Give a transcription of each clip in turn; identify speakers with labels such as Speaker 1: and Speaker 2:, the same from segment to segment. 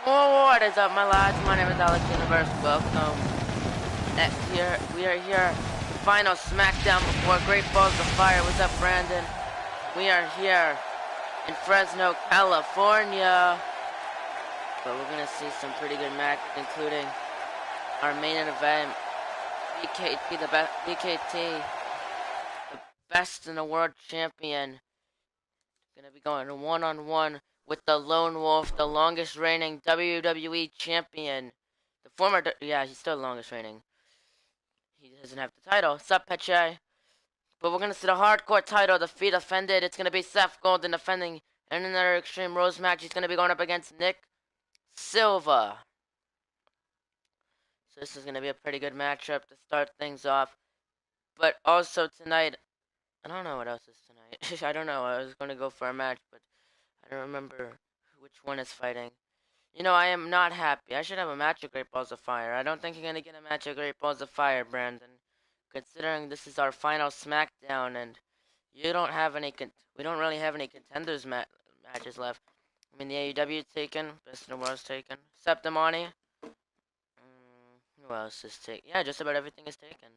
Speaker 1: What is up, my lads? My name is Alex Universe. Welcome. We are here. The final SmackDown before Great Balls of Fire. What's up, Brandon? We are here in Fresno, California. But we're gonna see some pretty good matches, including our main event, BKT, the best in the world champion. Gonna be going one-on-one with the Lone Wolf, the longest reigning WWE champion. The former, he's still the longest reigning. He doesn't have the title. Sup, Peche? But we're gonna see the hardcore title, the feet offended. It's gonna be Seth Golden defending in another Extreme Rules match. He's gonna be going up against Nick Silva. So this is gonna be a pretty good matchup to start things off. But also tonight, I don't know what else is tonight. I don't know. I was gonna go for a match, but I don't remember which one is fighting. You know, I am not happy. I should have a match of Great Balls of Fire. I don't think you're going to get a match of Great Balls of Fire, Brandon. Considering this is our final SmackDown and you don't have any... we don't really have any contenders matches left. I mean, the AEW is taken. Best in the World is taken. Septimani. Who else is taken? Yeah, just about everything is taken.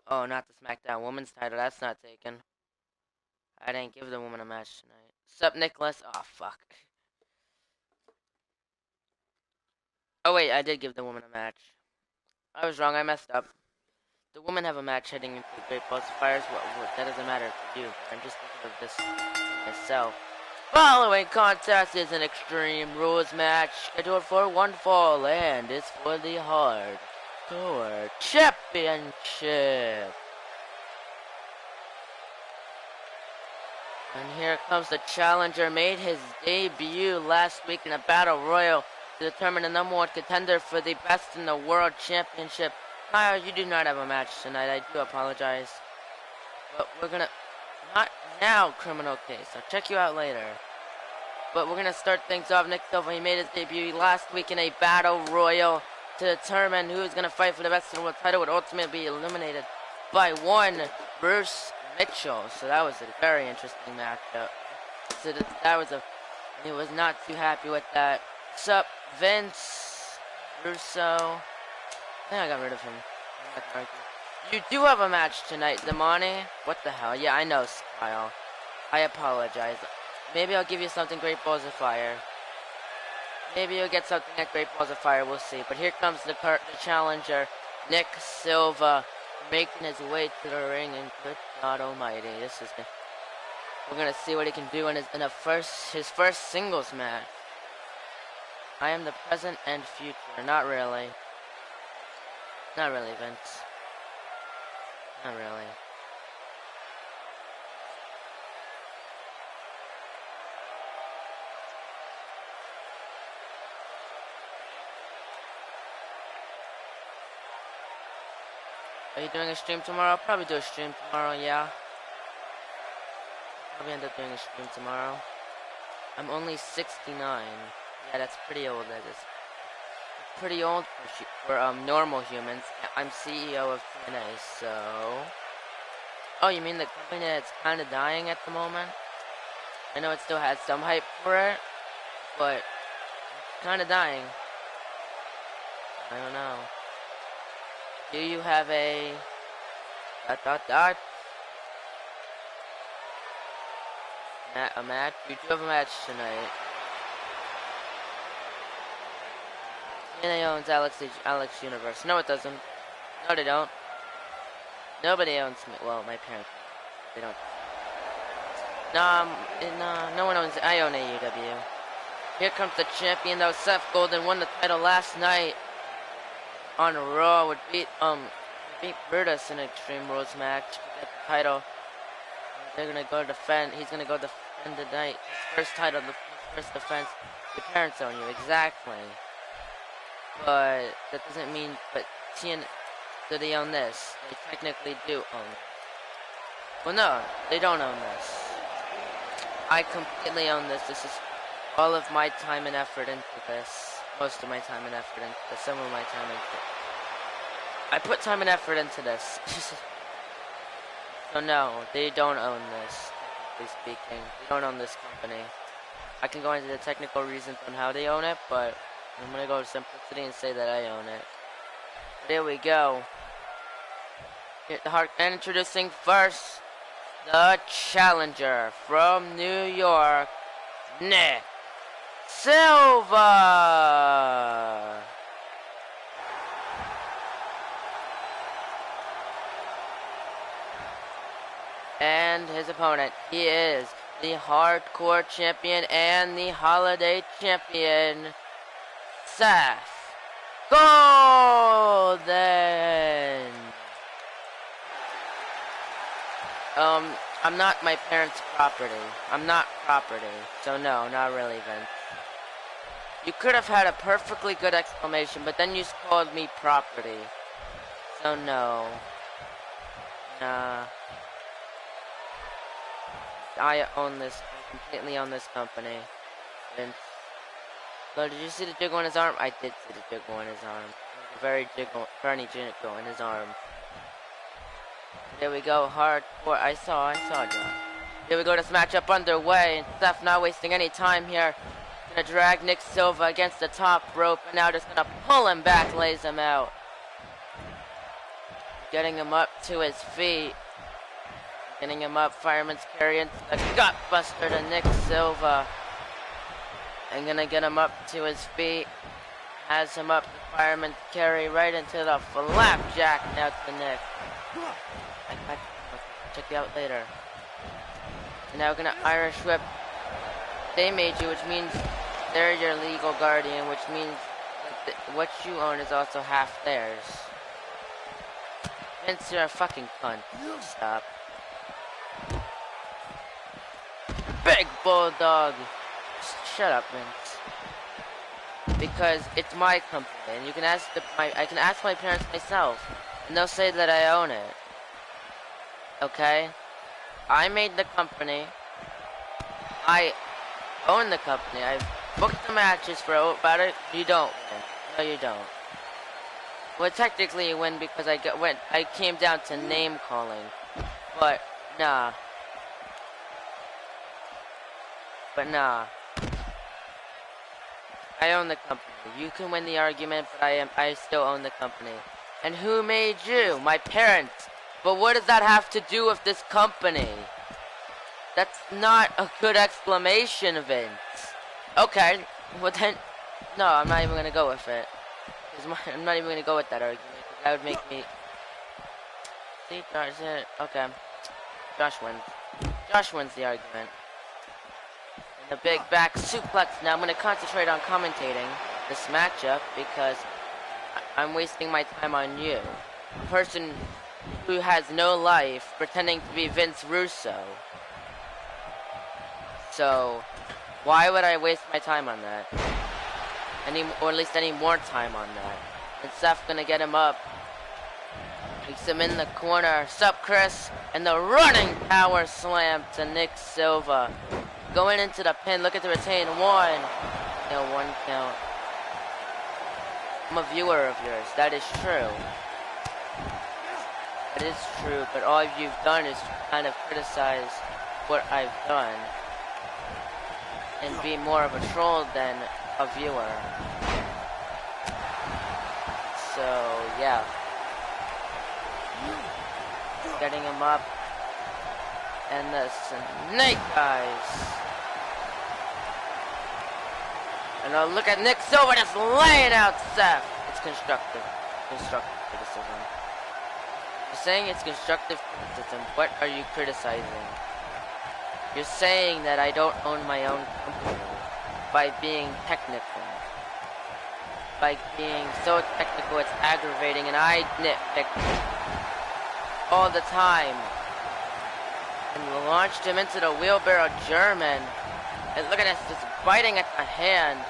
Speaker 1: Oh, not the SmackDown Women's title. That's not taken. I didn't give the woman a match tonight. Sup, Nicholas? Oh, fuck. Oh, wait, I did give the woman a match. I was wrong, I messed up. The women have a match heading into the Great Balls of Fire. That doesn't matter for you. I'm just thinking of this myself. Following contest is an Extreme Rules match scheduled for one fall, and it's for the Hardcore Championship. And here comes the challenger, made his debut last week in a battle royal to determine the #1 contender for the Best in the World Championship. Kyle, you do not have a match tonight. I do apologize. But we're gonna... Not now, criminal case. I'll check you out later. But we're gonna start things off. Nick Silva, he made his debut last week in a battle royal to determine who is gonna fight for the Best in the World title, would ultimately be eliminated by one Bruce Mitchell. So that was a very interesting matchup. So he was not too happy with that. Sup, Vince Russo. I think I got rid of him. You do have a match tonight, Damani. What the hell? Yeah, I know, Kyle. I apologize. Maybe I'll give you something Great Balls of Fire. Maybe you'll get something at Great Balls of Fire. We'll see. But here comes the challenger, Nick Silva, making his way to the ring, and good God Almighty, we're gonna see what he can do in his first singles match. I am the present and future. Not really. Not really, Vince. Not really. Are you doing a stream tomorrow? I'll probably do a stream tomorrow, yeah. Probably end up doing a stream tomorrow. I'm only 69. Yeah, that's pretty old, that is. Pretty old for normal humans. I'm CEO of TNA, so... Oh, you mean the company that's kind of dying at the moment? I know it still has some hype for it, but it's kind of dying. I don't know. Do you have a... a match? You do have a match tonight. TNA owns Alex Universe. No, it doesn't. No, they don't. Nobody owns me. Well, my parents. They don't. No one owns it. I own AEW. Here comes the champion, though. Seth Golden won the title last night on Raw. Would beat Brutus in an Extreme Rules match to get the title. They're gonna go defend. He's gonna go defend tonight. His first title, his first defense. Your parents own you, exactly. But that doesn't mean. But do they own this? They technically do own it. Well, no, they don't own this. I completely own this. This is all of my time and effort into this. Most of my time and effort into this. Some of my time into it. I put time and effort into this. So no, they don't own this, technically speaking. They don't own this company. I can go into the technical reasons on how they own it, but I'm gonna go to simplicity and say that I own it. There we go. And introducing first, the challenger from New York, Nick Silva. And his opponent, he is the hardcore champion and the holiday champion, Seth Golden. I'm not my parents' property. I'm not property. So no, not really, Vince. You could have had a perfectly good explanation, but then you called me property. So no. Nah. I own this. I completely own this company. Vince. So did you see the jiggle in his arm? I did see the jiggle in his arm. Very jiggle in his arm. There we go, hardcore. I saw, John. Here we go, this matchup underway, and Seth not wasting any time here. Gonna drag Nick Silva against the top rope, and now just gonna pull him back, lays him out. Getting him up to his feet. Getting him up, fireman's carry into the gut buster to Nick Silva. And gonna get him up to his feet. Has him up, the fireman's carry right into the flapjack now to Nick. I'll check you out later. And now we're gonna Irish whip. They made you, which means they're your legal guardian, which means that what you own is also half theirs. Vince, you're a fucking cunt. Stop. Big bulldog. Shut up, Vince. Because it's my company, and you can ask I can ask my parents myself, and they'll say that I own it. Okay? I made the company. I own the company. I booked the matches for about it. You don't win. No, you don't. Well, technically you win because I came down to name calling. But nah. I own the company. You can win the argument, but I still own the company. And who made you? My parents. But what does that have to do with this company? That's not a good explanation, Vince. Okay, well then, no, I'm not even gonna go with it. I'm not even gonna go with that argument. That would make me. See, Josh, okay. Josh wins. Josh wins the argument. And the big back suplex. Now I'm gonna concentrate on commentating this matchup because I'm wasting my time on you, a person who has no life, pretending to be Vince Russo. So, why would I waste my time on that? Or at least any more time on that? And Seth's gonna get him up. Makes him in the corner. Sup, Chris? And the running power slam to Nick Silva. Going into the pin. Look at the retain. One. No, 1 count. I'm a viewer of yours. That is true. It is true, but all you've done is kind of criticize what I've done and be more of a troll than a viewer. So, yeah. Getting him up. And the snake eyes. And look at Nick Silva just laying out Seth. It's constructive. Constructive criticism. You're saying it's constructive criticism. What are you criticizing? You're saying that I don't own my own company by being technical. By being so technical it's aggravating, and I nitpick all the time. And launched him into the wheelbarrow German. And look at this, just biting at the hand.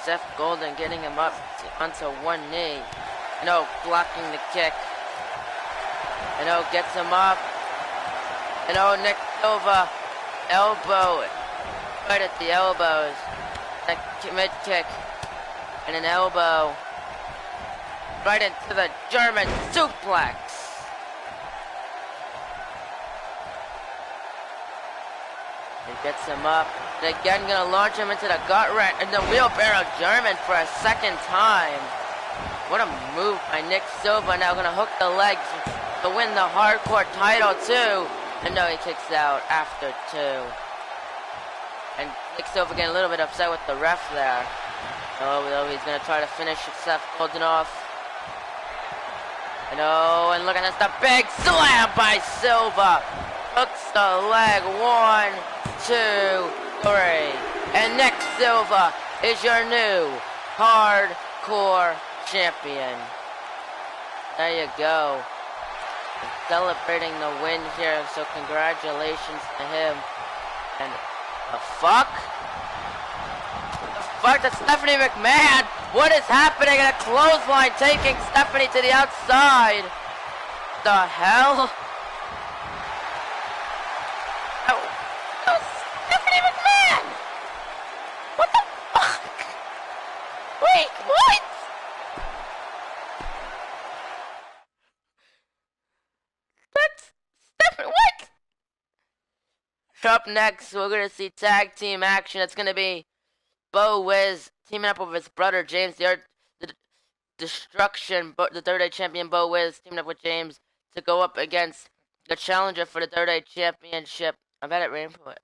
Speaker 1: Seth Golden getting him up onto one knee. And blocking the kick. And gets him up. And Nick Silva, elbow, right at the elbows. That mid kick. And an elbow. Right into the German suplex. Gets him up. And again, gonna launch him into the gut wrench and the wheelbarrow German for a second time. What a move by Nick Silva. Now gonna hook the legs to win the hardcore title too. And no, he kicks out after 2. And Nick Silva getting a little bit upset with the ref there. Oh, he's gonna try to finish Seth Golden off. And look at this, the big slam by Silva. Hooks the leg, 1, 2, 3. And Nick Silva is your new hardcore champion. There you go. Celebrating the win here, so congratulations to him. And the fuck? The fuck? That's Stephanie McMahon! What is happening? And a clothesline taking Stephanie to the outside. The hell? Oh, Stephanie McMahon! What the fuck? Wait, what? That's Stephanie, what? Up next, we're going to see tag team action. It's going to be Bo Wiz teaming up with his brother James, the Destruction, the Third Eye Champion Bo Wiz teaming up with James to go up against the challenger for the Third Eye Championship. I've had it rain for it.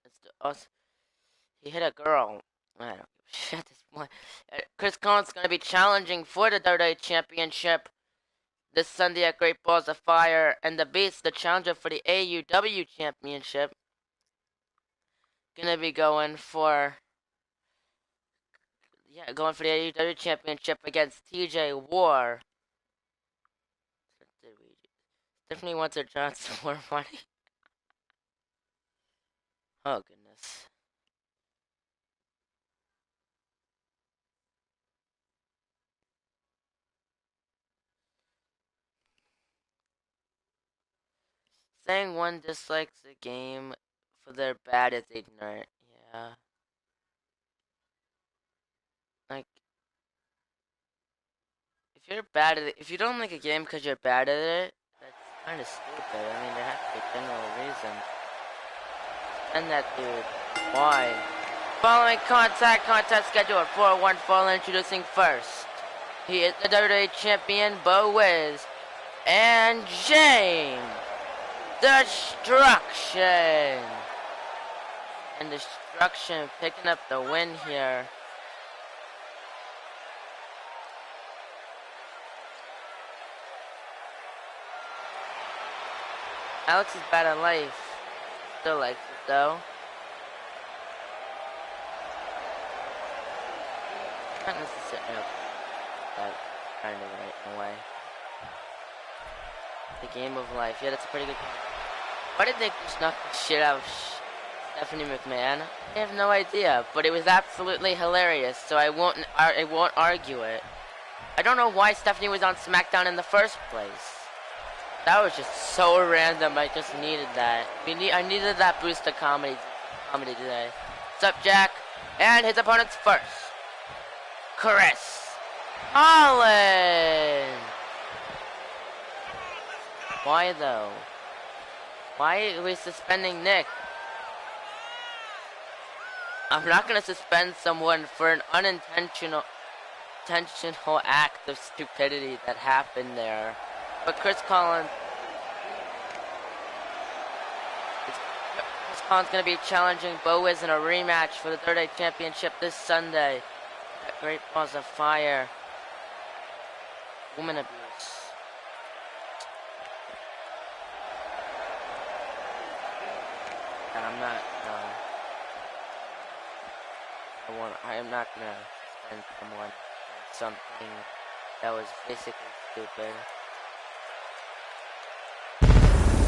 Speaker 1: He hit a girl. I don't give a shit at this point. Chris Collins is going to be challenging for the Third Eye Championship this Sunday at Great Balls of Fire. And the Beast, the challenger for the AUW Championship, going to be going for the AUW Championship against TJ War. Tiffany wants her chance for more money. Oh, goodness. Saying one dislikes a game for their bad is ignorant. Yeah. Like, if you don't like a game because you're bad at it, that's kind of stupid. I mean, there has to be a general reason. And that dude. Why? Following contest schedule at 4-1 fall, introducing first. He is the WWE Champion, Bo Wiz, and James Destruction. And Destruction picking up the win here. Alex is bad at life. Still likes it though. Not necessarily that kind of right in a way. The game of life. Yeah, that's a pretty good game. Why did they just knock the shit out of Stephanie McMahon? I have no idea, but it was absolutely hilarious, so I won't argue it. I don't know why Stephanie was on SmackDown in the first place. That was just so random. I just needed that. I needed that boost of comedy today. What's up, Jack? And his opponent's first, Chris Holland. Why though? Why are we suspending Nick? I'm not gonna suspend someone for an unintentional act of stupidity that happened there. But Chris Collins going to be challenging Bo Wiz in a rematch for the Third Eye Championship this Sunday at Great Balls of Fire. Woman abuse. And I'm not, I am not going to suspend someone for something that was basically stupid.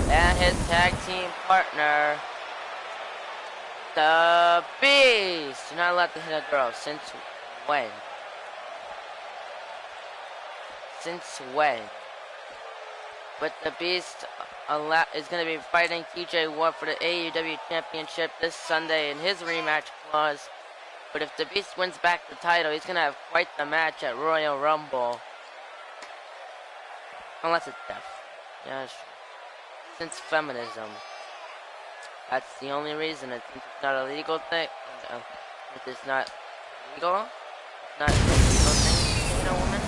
Speaker 1: And his tag team partner, the Beast. You're not allowed to hit a girl. Since when? Since when? But the Beast is going to be fighting TJ War for the AEW Championship this Sunday in his rematch clause. But if the Beast wins back the title, he's going to have quite the match at Royal Rumble. Unless it's death. Yeah, that's true. Since feminism. That's the only reason. Since it's not a legal thing. If it's not legal, it's not a legal thing, you know, woman.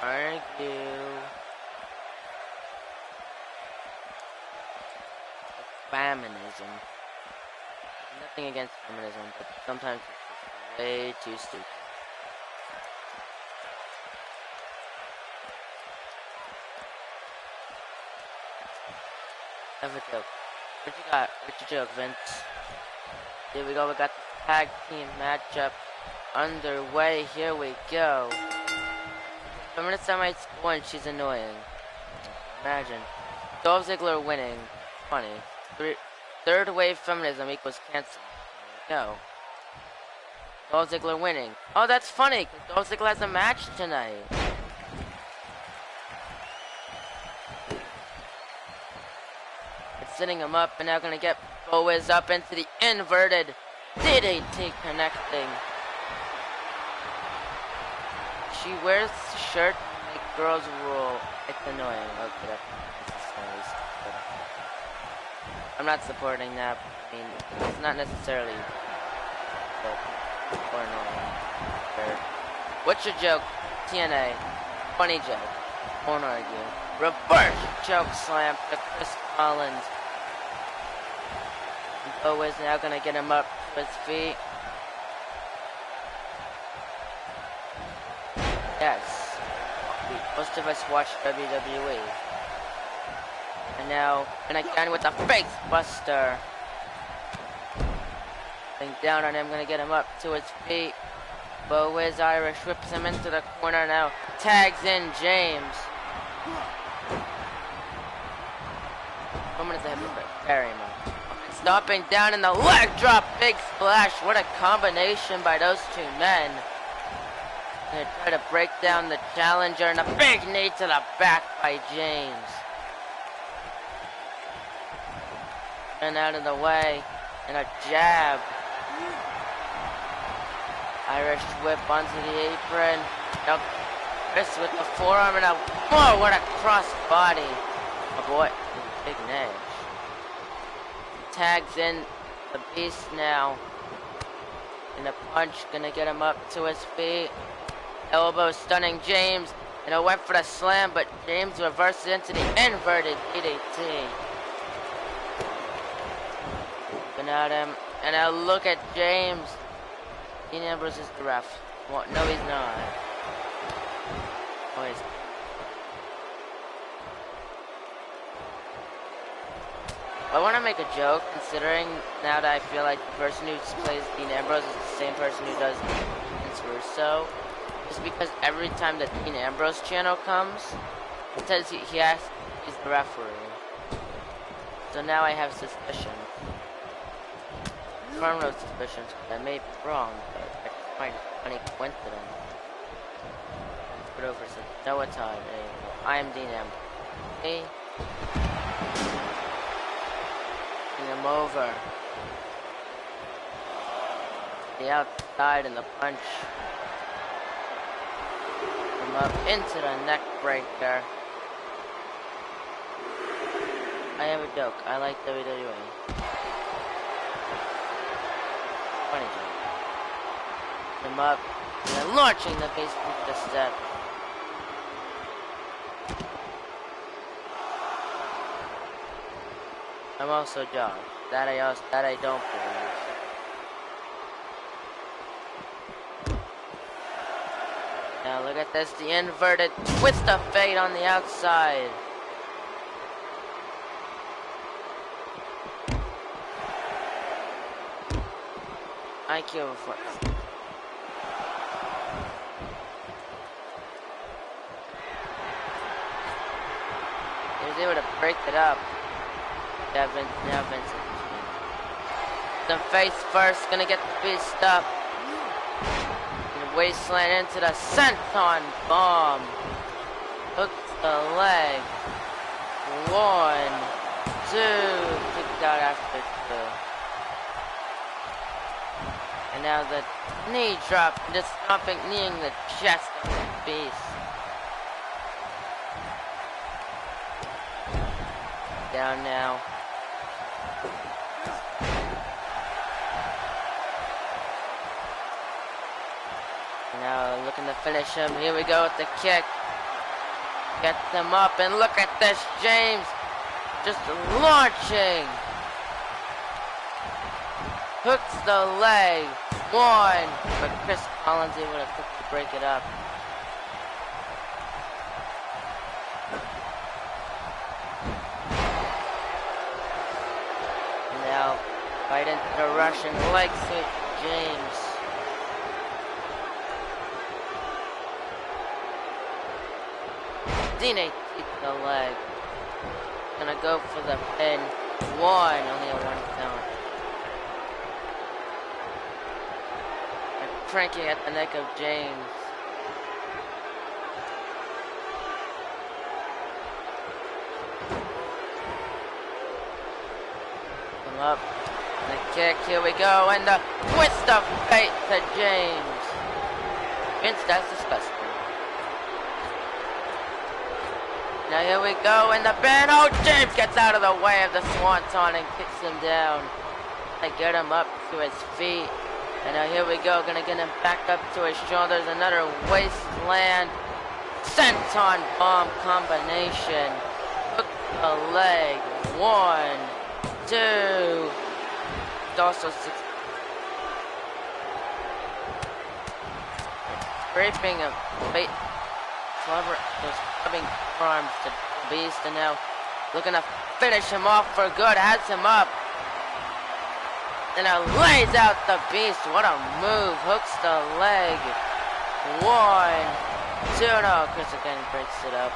Speaker 1: Argue. Feminism. There's nothing against feminism, but sometimes it's just way too stupid. Have a joke. What you got? What's your joke, Vince? Here we go. We got the tag team matchup underway. Here we go. Feminist semi school and she's annoying. Imagine. Dolph Ziggler winning. Funny. Third wave feminism equals cancel. There we go. Dolph Ziggler winning. Oh, that's funny, because Dolph Ziggler has a match tonight. It's setting him up, and now gonna get Bowiz up into the inverted DDT connecting. She wears the shirt like girls rule. It's annoying. Okay, that's nice. I'm not supporting that. I mean, it's not necessarily or annoying. What's your joke? TNA. Funny joke. Won't argue. Reverse choke slam to Chris Collins. And Bowiz now gonna get him up to his feet. Yes. Most of us watch WWE. And now, and again with a face buster. Getting down on him, gonna get him up to his feet. Bowiz Irish whips him into the corner now. Tags in James. Woman is a very much. Stomping down in the leg drop, big splash. What a combination by those two men. Gonna try to break down the challenger and a big knee to the back by James. And out of the way, and a jab. Irish whip onto the apron. Now Chris with the forearm and a whoa! What a cross body! Oh boy, big Nash. Tags in the Beast now, and a punch gonna get him up to his feet. Elbow stunning James, and it went for the slam, but James reversed it into the inverted DDT. At him, and now look at James. Dean Ambrose is the ref. Well, no, he's not. Oh, he's... I want to make a joke, considering now that I feel like the person who plays Dean Ambrose is the same person who does Vince Russo. Just because every time the Dean Ambrose channel comes, it says he's the referee. So now I have suspicion. I don't know suspicions, because I may be wrong, but I just find it funny coincidence. Let's put over some Noah time. I am Dean Ambrose. Okay. Bring him over. The outside and the punch. Him up into the neck breaker. I have a joke. I like WWE. Funny joke. Him up, and then launching the face into the step. I'm also Josh. That I don't believe. Now look at this, the inverted twist of fate on the outside. IQ of a foot. He was able to break it up. Now Vince. The face first, gonna get the beast up. And wasteland into the senton bomb. Hooks the leg. 1, 2. Kicked out after 2. And now the knee drop, just stomping, kneeing the chest of the beast. down now. Now looking to finish him. Here we go with the kick. Gets him up, and look at this, James just launching. Hooks the leg. One. But Chris Collins able to break it up. Now, right into the Russian leg sweep, James. Dine keeps the leg. Gonna go for the pin. One, only a 1 count. And cranking at the neck of James. Come up. The kick, here we go, and the twist of fate to James. Vince, that's disgusting. Now here we go, and the ban. Oh, James gets out of the way of the swanton and kicks him down. I get him up to his feet. And now here we go, gonna get him back up to his shoulders. Another waistland senton bomb combination. Hook the leg. 1, 2. It's also 6. Scraping him. Wait. Clever, those clubbing arms to Beast, and now looking to finish him off for good. Has him up, and now lays out the Beast. What a move! Hooks the leg. 1, 2. No, Chris again breaks it up.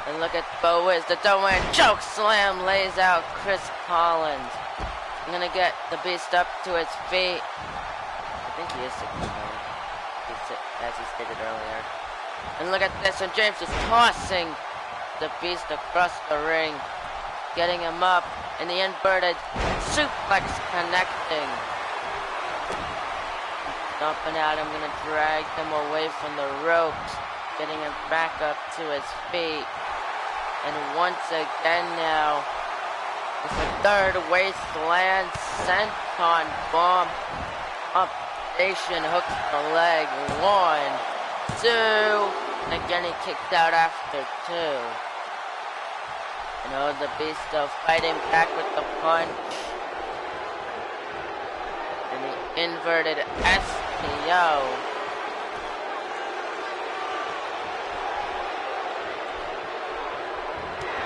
Speaker 1: And look at Bo Wiz, the double and choke slam lays out Chris Collins. I'm gonna get the Beast up to his feet. I think he is 6'9", as he stated earlier. And look at this, and James is tossing the Beast across the ring, getting him up in the inverted suplex connecting. Stomping out, I'm gonna drag him away from the ropes, getting him back up to his feet. And once again now, it's the third waistland senton bomb combination. Hooks the leg. 1, 2. And again he kicked out after 2. You know, the Beast still fighting back with the punch. And the inverted STO.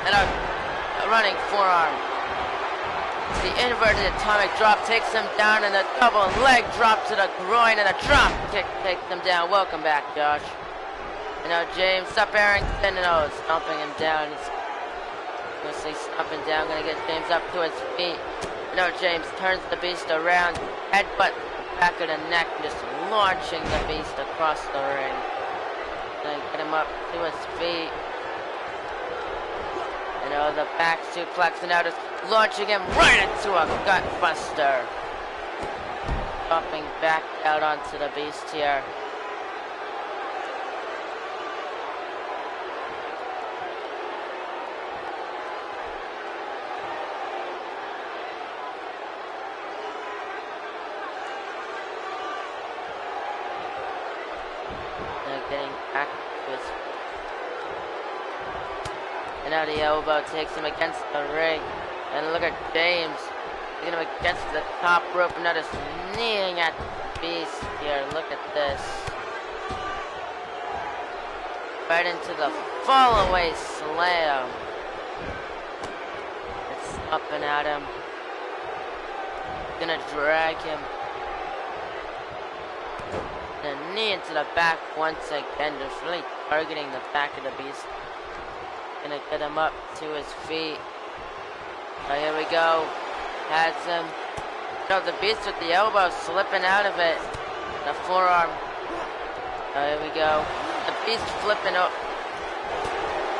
Speaker 1: And a running forearm. The inverted atomic drop takes him down, and the double leg drop to the groin, and a drop kick takes him down. Welcome back, Josh. You know, James up Arrington, and oh, stomping him down. He's mostly stomping down, gonna get James up to his feet. You know, James turns the Beast around, headbutt the back of the neck, just launching the Beast across the ring. Gonna get him up to his feet. You know, the back suplex, and now just launching him right into a gut buster. Dropping back out onto the Beast here. Getting back to his. And now the elbow takes him against the ring. And look at James. Taking him against the top rope. And now just kneeing at the Beast here. Look at this. Right into the fall away slam. It's up and at him. Gonna drag him. And a knee into the back once again, just really targeting the back of the Beast. Gonna get him up to his feet. Oh, here we go. Has him. No, the Beast with the elbow slipping out of it. The forearm. Oh, here we go. The Beast flipping up.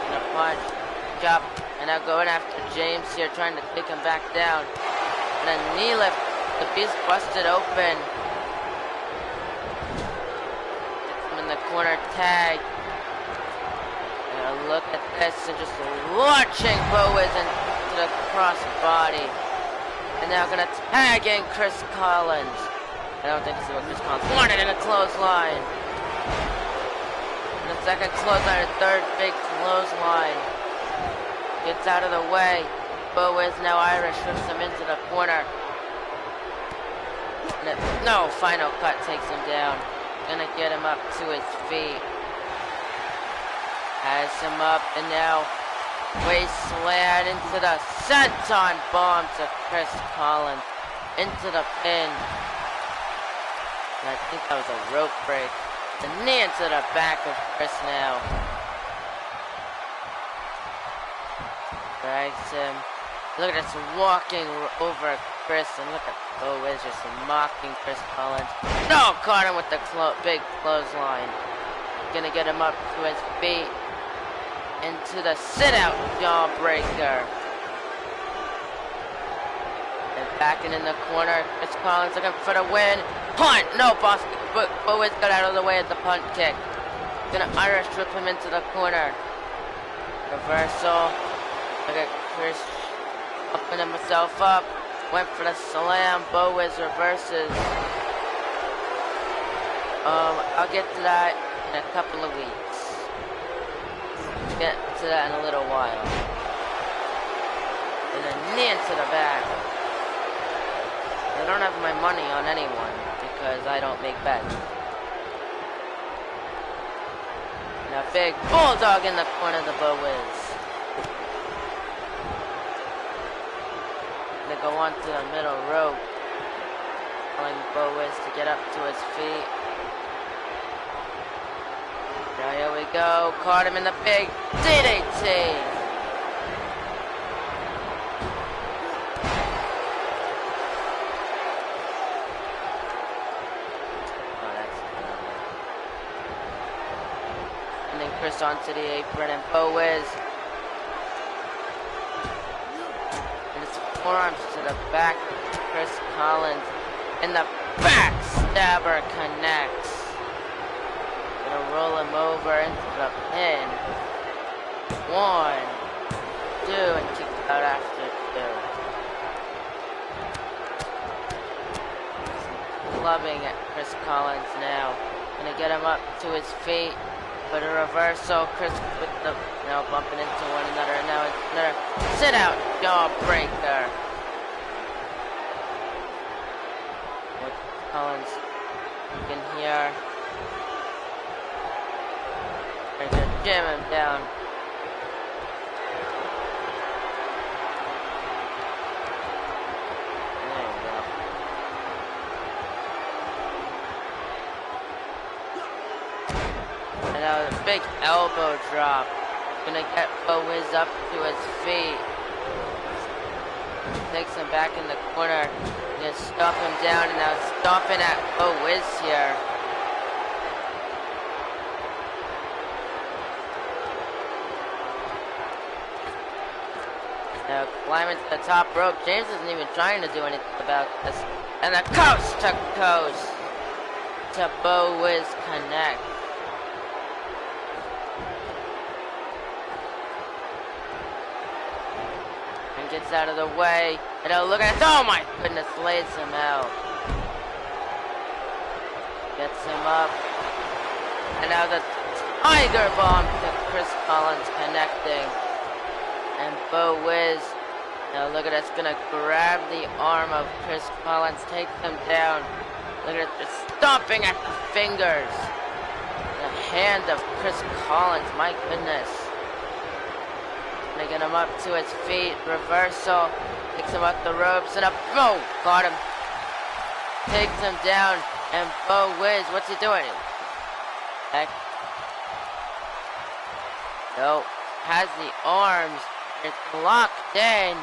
Speaker 1: And a punch. Chop. And now going after James here, trying to take him back down. And a knee lift. The Beast busted open. In the corner tag. Now look at this and just launching Bo Wiz into the crossbody. And now gonna tag in Chris Collins. I don't think this is what Chris Collins wanted in a clothesline. And the second clothesline, a third big clothesline. Gets out of the way. Bo Wiz now Irish whips him into the corner. No, final cut takes him down. Gonna get him up to his feet. Has him up and now waist slam into the senton bomb to Chris Collins. Into the pin. I think that was a rope break. The knee into the back of Chris now. Drags him. Look at this walking over Chris, and look at Bo Wiz just mocking Chris Collins. No, caught him with the big clothesline. Gonna get him up to his feet. Into the sit-out jawbreaker. And backing in the corner, Chris Collins looking for the win. Punt! No, boss. Bo Wiz got out of the way at the punt kick. Gonna Irish whip him into the corner. Reversal. Look at Chris opening himself up. Went for the slam. Bo Wiz reverses. I'll get to that in a couple of weeks. Get to that in a little while. And a knee into the back. I don't have my money on anyone because I don't make bets. And a big bulldog in the corner to Bo Wiz. Gonna go onto the middle rope. Telling Bo Wiz to get up to his feet. Now here we go. Caught him in the big DDT. Chris onto the apron and Bo Wiz. And his forearms to the back of Chris Collins. And the backstabber connects. Gonna roll him over into the pin. 1, 2, and kick out after 2. Clubbing at Chris Collins now. Gonna get him up to his feet. But a reversal, Chris with the, now bumping into one another, and now another sit-out jawbreaker. With Collins, you can hear. They're gonna jam him down. Now a big elbow drop. Gonna get Bo Wiz up to his feet. Takes him back in the corner. Gonna stomp him down and now stomping at Bo Wiz here. Now climbing to the top rope. James isn't even trying to do anything about this. And the coast to coast to Bo Wiz connect. Gets out of the way, and now look at this. Oh my goodness, lays him out. Gets him up, and now the Tiger Bomb to Chris Collins connecting. And Bo Wiz, now look at this, gonna grab the arm of Chris Collins, take him down. Look at it, just stomping at the fingers. The hand of Chris Collins, my goodness. Get him up to his feet, reversal, takes him up the ropes, and up, oh, got him. Takes him down, and Bo Wiz, what's he doing? Heck. No, has the arms, it's locked in.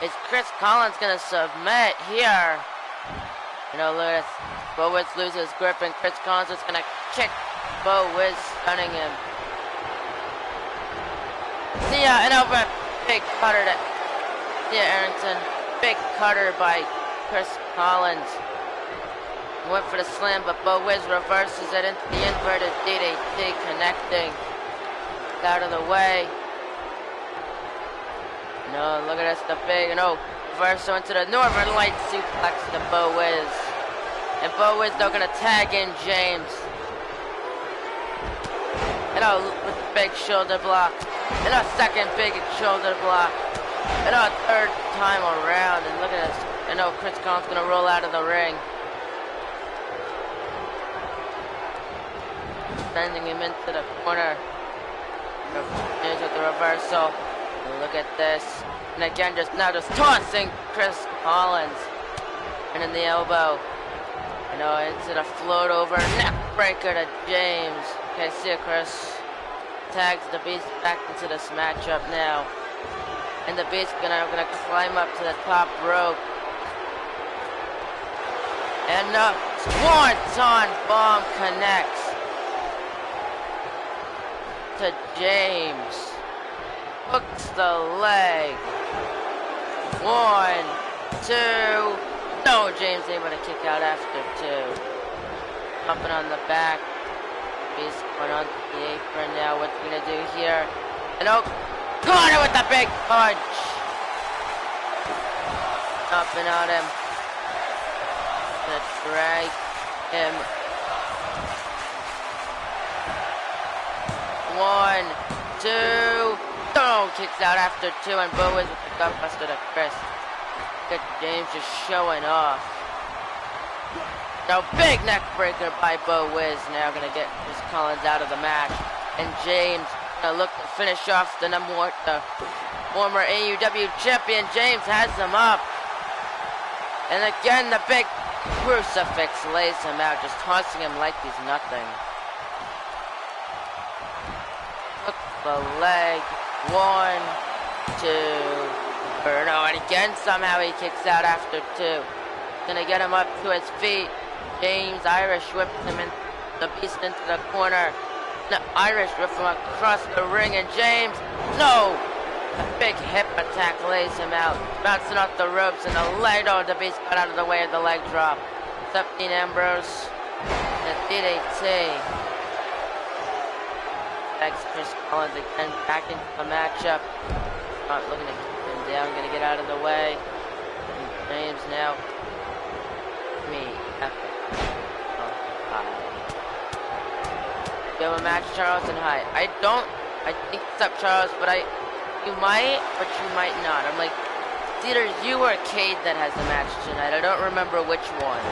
Speaker 1: Is Chris Collins gonna submit here? You know, look at this. Bo Wiz loses grip, and Chris Collins is gonna kick Bo Wiz, stunning him. See ya, and over, big cutter to Thea Arrington. Big cutter by Chris Collins. Went for the slam, but Bo Wiz reverses it into the inverted DDT, connecting. out of the way. No, look at this, the big, no, reversal into the Northern Light suplex to Bo Wiz. And Bo Wiz, they're gonna tag in James. And with the big shoulder block. And a second big shoulder block. And a third time around. And look at this. I know Chris Collins gonna roll out of the ring. Sending him into the corner. Here's with the reversal. And look at this. And again, just tossing Chris Collins. And in the elbow. You know, into the float over neck breaker to James. Okay, see ya, Chris. Tags the Beast back into this matchup now. And the Beast gonna climb up to the top rope. And the Swanton Bomb connects to James. Hooks the leg. 1, 2. No, James able to kick out after 2. Pumping on the back. Beast going on the apron now. What's he gonna do here? And Connor with the big punch. Jumping on him. Gonna drag him. 1, 2. Oh, kicks out after 2, and Bo Wiz with the gutbuster to Chris. Look at James just showing off. Now, big neck breaker by Bo Wiz. Now gonna get Chris Collins out of the match, and James gonna look to finish off the former AEW champion. James has him up, and again the big crucifix lays him out, just tossing him like he's nothing. Hook the leg. 1, 2. No, and again somehow he kicks out after 2. Gonna get him up to his feet. James Irish whips him in the Beast into the corner. The Irish whips him across the ring, and James, no! A big hip attack lays him out, bouncing off the ropes, and the leg, the Beast got out of the way of the leg drop. It's up Dean Ambrose, the DDT. Next, Chris Collins again back into the matchup. Not looking to keep him down, gonna get out of the way. And James now. Epic. Oh, hi. You have a match, Charles, and hi. I think it's up, Charles, but you might, but you might not. I'm like, it's either you or Cade that has the match tonight. I don't remember which one.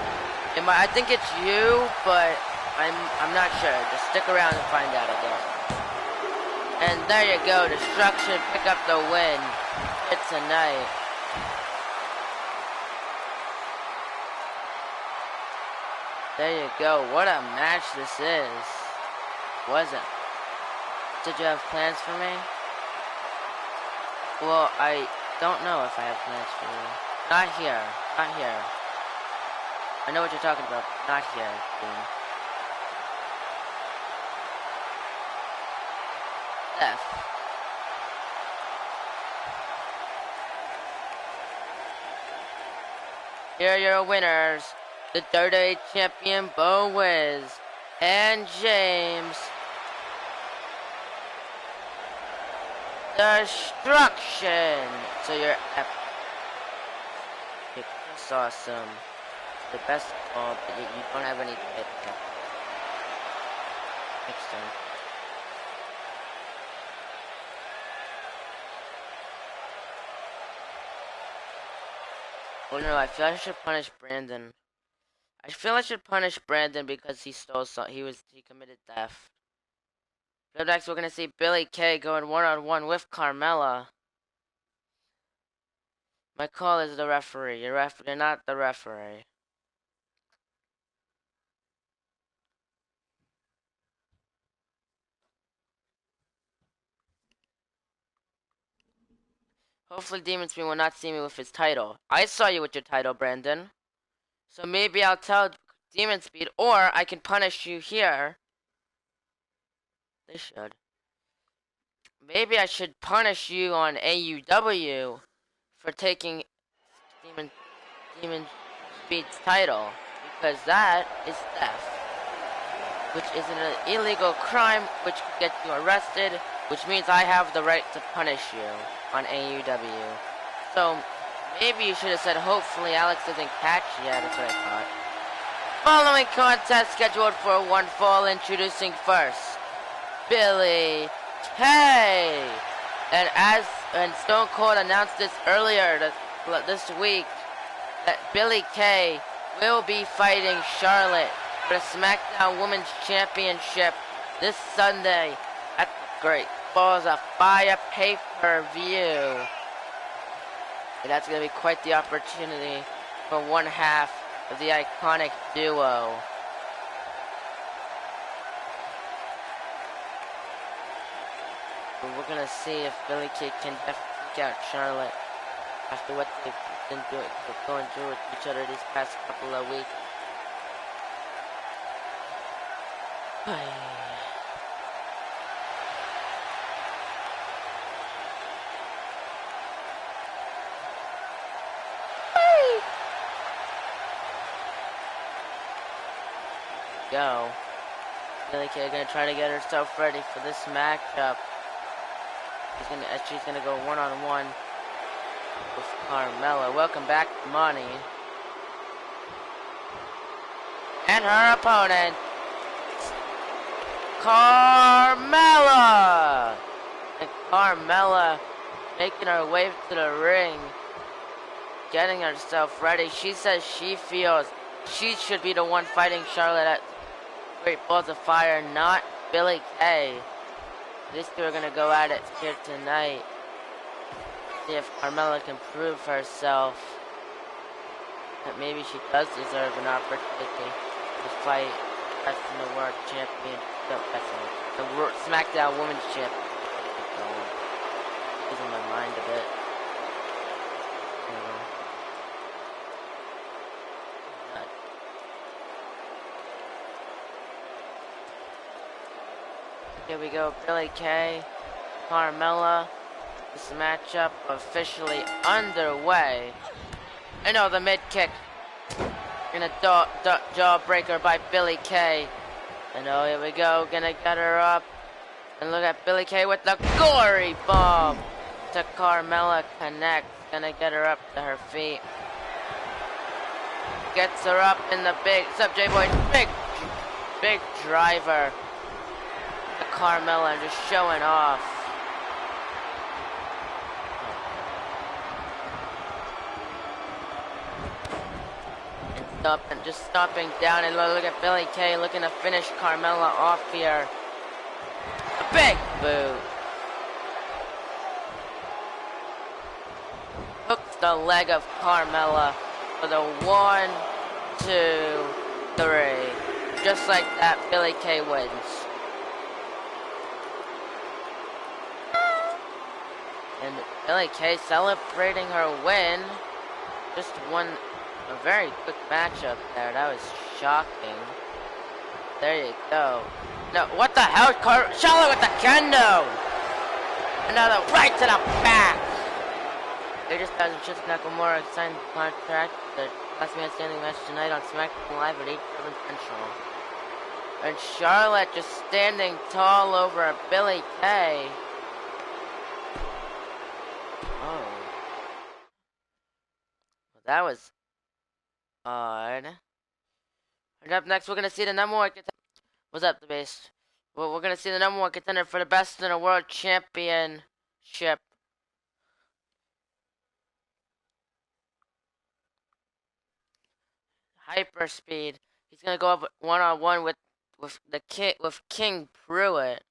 Speaker 1: I think it's you, but I'm not sure. Just stick around and find out, I guess. And there you go, Destruction pick up the win. It's tonight. There you go. What a match this is. Was it? Did you have plans for me? Well, I don't know if I have plans for you. Not here. Not here. I know what you're talking about. Not here, Dean. F. Here are your winners. The WWE champion Bo Wiz and James Destruction. So you're epic. That's awesome. The best of all, but you don't have any hit. Next time. Oh no, I feel I should punish Brandon. I feel I should punish Brandon because he stole he committed theft. Up next, we're gonna see Billy Kay going one-on-one with Carmella. My call is the referee. You're not the referee. Hopefully Demon Speed will not see me with his title. I saw you with your title, Brandon. So maybe I'll tell Demon Speed, or I can punish you here. They should. Maybe I should punish you on AEW for taking Demon Speed's title, because that is theft, which is an illegal crime which could get you arrested which means I have the right to punish you on AEW. So maybe you should have said hopefully Alex doesn't catch. Yeah, that's what I thought. Following contest scheduled for one fall, introducing first Billy Kay. And Stone Cold announced this earlier this week that Billy Kay will be fighting Charlotte for the SmackDown Women's Championship this Sunday at the Great Balls of Fire pay-per-view. And that's going to be quite the opportunity for one half of the iconic duo. But we're going to see if Billy Kay can definitely take out Charlotte after what they've been going through with each other these past couple of weeks. Go. Billy Kay gonna try to get herself ready for this matchup. She's gonna go one-on-one with Carmella. Welcome back, Money. And her opponent, Carmella! And Carmella making her way to the ring, getting herself ready. She says she feels she should be the one fighting Charlotte at Great Balls of Fire, not Billy Kay. These two are gonna go at it here tonight. See if Carmella can prove herself that maybe she does deserve an opportunity to fight Best in the World Champion, the SmackDown Women's Champion. Losing my mind a bit. Here we go, Billy Kay, Carmella. This matchup officially underway. And the mid kick in a jawbreaker by Billy Kay. And here we go, gonna get her up. And look at Billy Kay with the gory bomb to Carmella connect. Gonna get her up to her feet. Gets her up in the big, what's up J-Boy? Big driver to Carmella and just showing off. And just stomping down, and look at Billy Kay looking to finish Carmella off here. A big boot. Hooks the leg of Carmella for the 1, 2, 3. Just like that, Billy Kay wins. And Billy Kay celebrating her win. Just won a very quick matchup there. That was shocking. There you go. No, what the hell? Charlotte with the kendo! Another right to the back! They just got Shinsuke Nakamura signed contract. The last man standing match tonight on SmackDown Live at 8/7 Central. And Charlotte just standing tall over Billy Kay. Oh. Well, that was odd. And up next, we're gonna see the number one contender. What's up, the base? Well, we're gonna see the number one contender for the Best in the World Championship. Hyperspeed. He's gonna go up one-on-one with King Pruitt.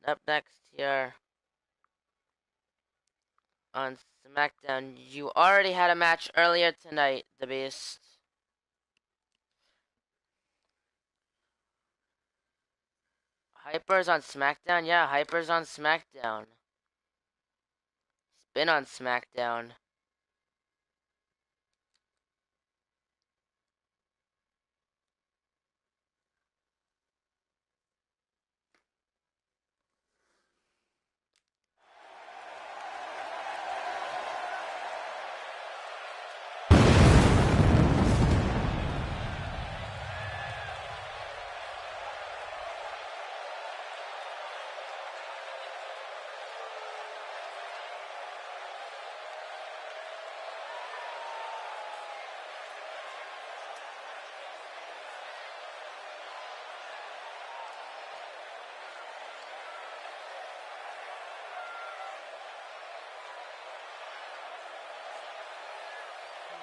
Speaker 1: Up next here on SmackDown, you already had a match earlier tonight, the Beast. Hyper's on SmackDown? Yeah, Hyper's on SmackDown. He's been on SmackDown.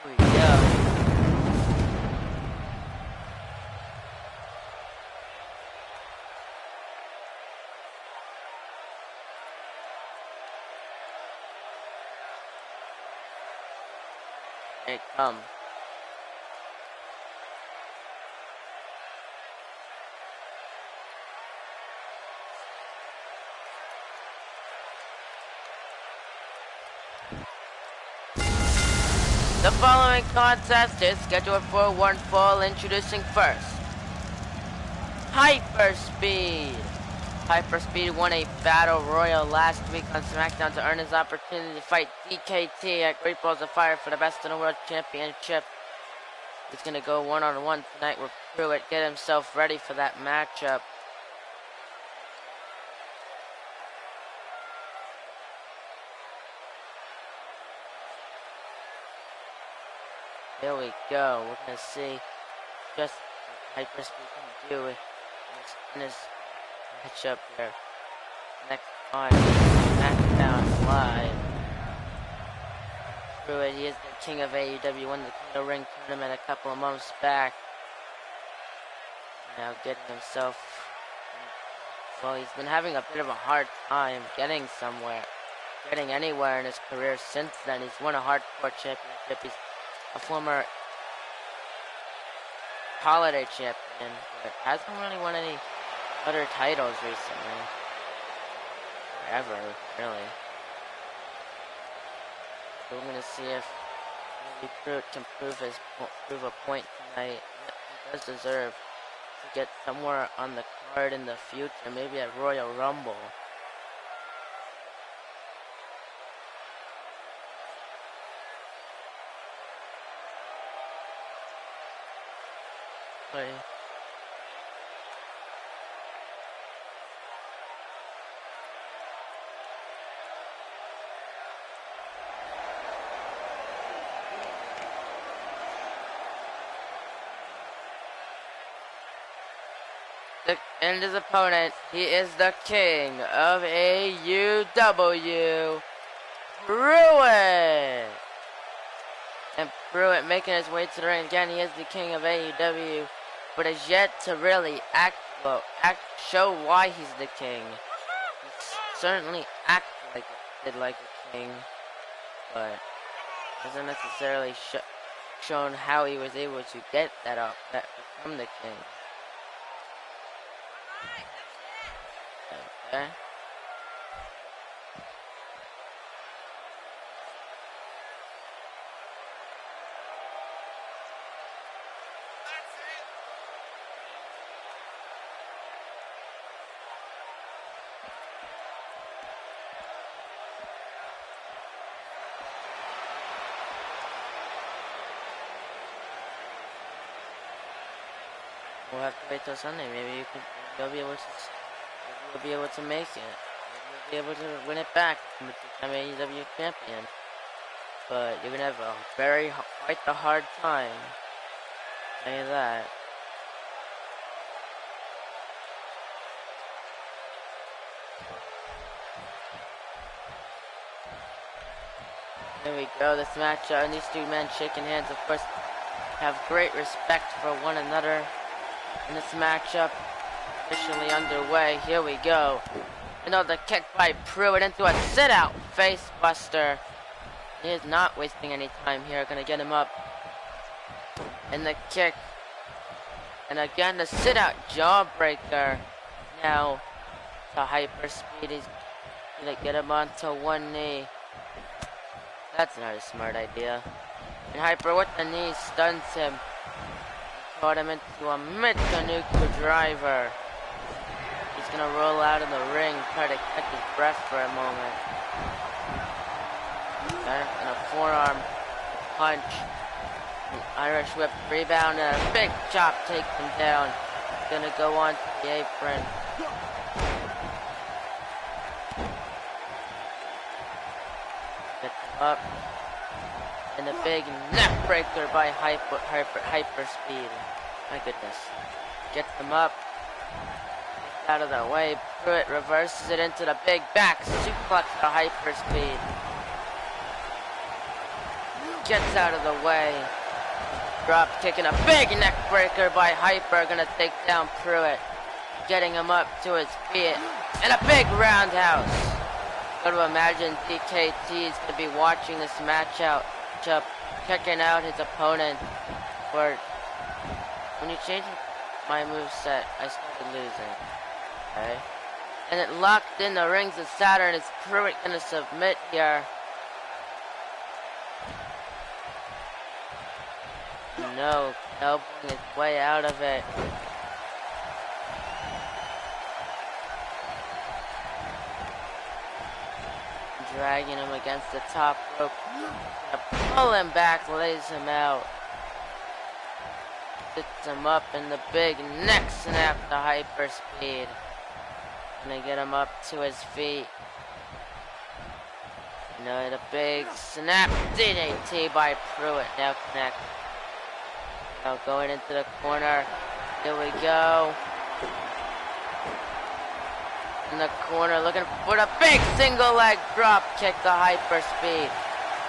Speaker 1: Here we go. Here it comes. The following contest is scheduled for one fall. Introducing first, Hyperspeed. Hyperspeed won a battle royal last week on SmackDown to earn his opportunity to fight DKT at Great Balls of Fire for the Best in the World Championship. He's gonna go one-on-one tonight with Pruitt, get himself ready for that matchup. Here we go. We're gonna see just what Hyperspeed can do in this matchup here. Next on SmackDown Live. Pruitt, he is the king of AEW, won the King of Ring tournament a couple of months back. Now getting himself, well, he's been having a bit of a hard time getting somewhere, getting anywhere in his career since then. He's won a hardcore championship. He's a former holiday champion, but hasn't really won any other titles recently. Ever, really. So we're gonna see if Pruitt can prove a point tonight. He does deserve to get somewhere on the card in the future, maybe at Royal Rumble. Play. And his opponent, he is the king of AEW, Pruitt. And Pruitt making his way to the ring again. He is the king of AEW, but has yet to really show why he's the king. He certainly acted like a king, but hasn't necessarily shown how he was able to get that become the king. Okay. We'll have to wait till Sunday. Maybe you'll be able to make it. Maybe you'll be able to win it back and become AEW champion. But you're gonna have quite the hard time. I'll tell you that. There we go. This match, and these two men shaking hands, of course, have great respect for one another. And this matchup officially underway. Here we go. Another kick by Pruitt into a sit-out face buster. He is not wasting any time here. Gonna get him up. And the kick. And again the sit-out jawbreaker. Now to Hyperspeed. He's gonna get him onto one knee. That's not a smart idea. And Hyper with the knee stuns him. Caught him into a Mitsunuku driver. He's gonna roll out of the ring, try to catch his breath for a moment. And a forearm punch. An Irish whip rebound and a big chop takes him down. He's gonna go on to the apron. Gets him up. And a big neck breaker by Hyperspeed. My goodness. Gets him up. Gets out of the way. Pruitt reverses it into the big back suplex to Hyperspeed. gets out of the way. Drop kicking a big neck breaker by Hyper, gonna take down Pruitt. Getting him up to his feet. And a big roundhouse. Gotta imagine DKT is gonna be watching this match out, checking out his opponent. For when you change my moveset, I started losing. Okay. And it locked in the rings of Saturn. Is Pruitt gonna submit here? No, elbowing his way out of it. Dragging him against the top rope. Pull him back, lays him out. Sits him up in the big neck snap to Hyper speed. Gonna get him up to his feet. The big snap DDT by Pruitt. Now connect. Now going into the corner. Here we go. In the corner, looking for the big single leg drop kick to Hyper speed.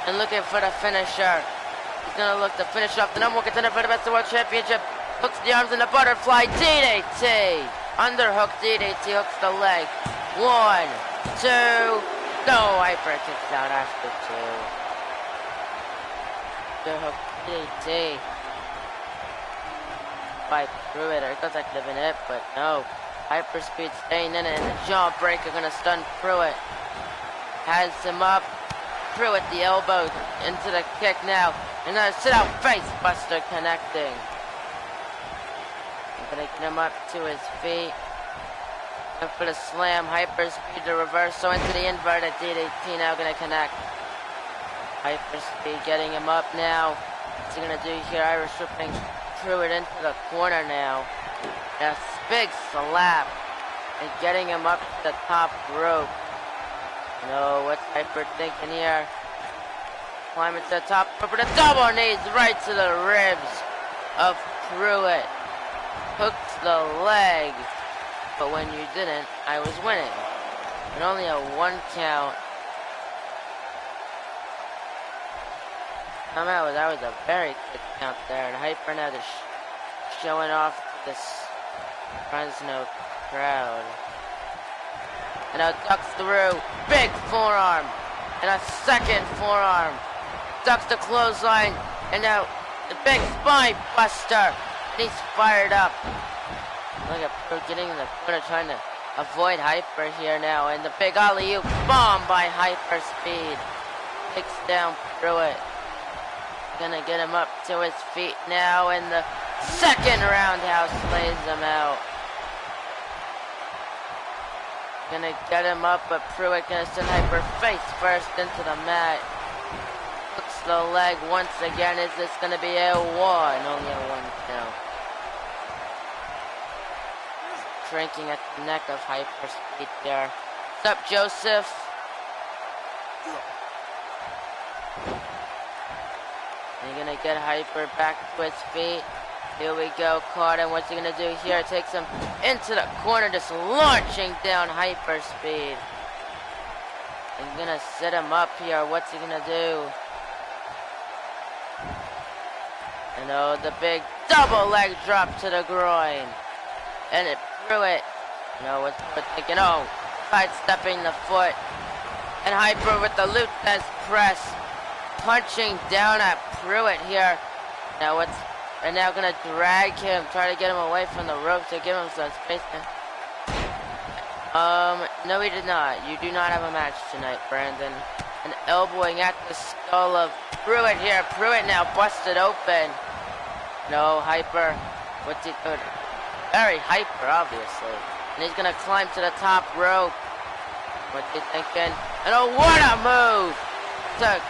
Speaker 1: And looking for the finisher. He's gonna look to finish off the number one contender for the Best of World Championship. Hooks the arms in the butterfly DDT. Underhook DDT, hooks the leg. 1, 2. No, Hyper kicks out after 2. Underhook DDT by Pruitt. I thought that could have been it, but no. Hyperspeed staying in it, and the jawbreaker gonna stun Pruitt. Has him up. Pruitt the elbow into the kick now. And then a sit-out face buster connecting. Gonna get him up to his feet. And for the slam, Hyperspeed the reversal into the inverted DDT now gonna connect. Hyperspeed getting him up now. What's he gonna do here? Irish whipping Pruitt into the corner now. A big slap and getting him up to the top rope. What's Hyper thinking here? Climbing to the top rope with a double knees right to the ribs of Pruitt. Hooks the leg. But when you didn't, I was winning. And only a 1 count. Somehow that was a very good count there. And Hyper now just showing off this Fresno crowd. And now ducks through. Big forearm. And a second forearm. Ducks the clothesline. And now the big spine buster. And he's fired up. Look at Pruitt getting in the corner trying to avoid Hyper here now. And the big alley-oop bomb by Hyper speed. Takes down Pruitt. Gonna get him up to his feet now. And the second roundhouse lays him out. Gonna get him up, but Pruitt gonna send Hyper face first into the mat. Hooks the leg once again. Is this gonna be a 1? Only a 1 count. Cranking at the neck of Hyper speed there. What's up, Joseph? You're gonna get Hyper back to his feet. Here we go, caught him. What's he gonna do here? Takes him into the corner, just launching down Hyper speed. He's gonna sit him up here. What's he gonna do? And the big double leg drop to the groin. And it Pruitt. What's Pruitt thinking? Sidestepping the foot. And Hyper with the Lutez press. Punching down at Pruitt here. And now gonna drag him, try to get him away from the rope to give him some space. No, he did not. You do not have a match tonight, Brandon. And elbowing at the skull of Pruitt here. Pruitt now busted open. No, Hyper. What's he doing? Very Hyper, obviously. And he's gonna climb to the top rope. What's he thinking? And what a move! To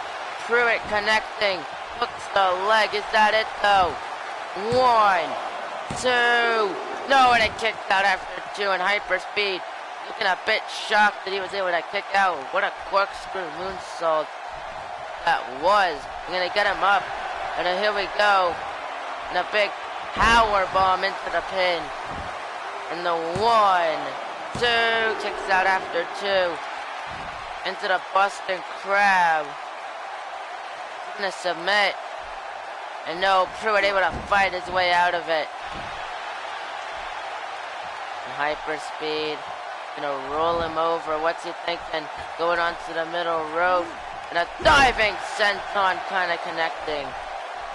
Speaker 1: Pruitt connecting. Hooks the leg. Is that it, though? 1, 2. No, and it kicked out after 2. And Hyper speed looking a bit shocked that he was able to kick out. What a corkscrew moonsault that was. I'm gonna get him up. And then here we go. And a big power bomb into the pin. And the 1, 2 kicks out after 2. Into the Boston Crab. gonna submit. And no, Pruitt able to fight his way out of it. And hyperspeed. Gonna roll him over. What's he thinking? Going onto the middle rope. And a diving senton kind of connecting.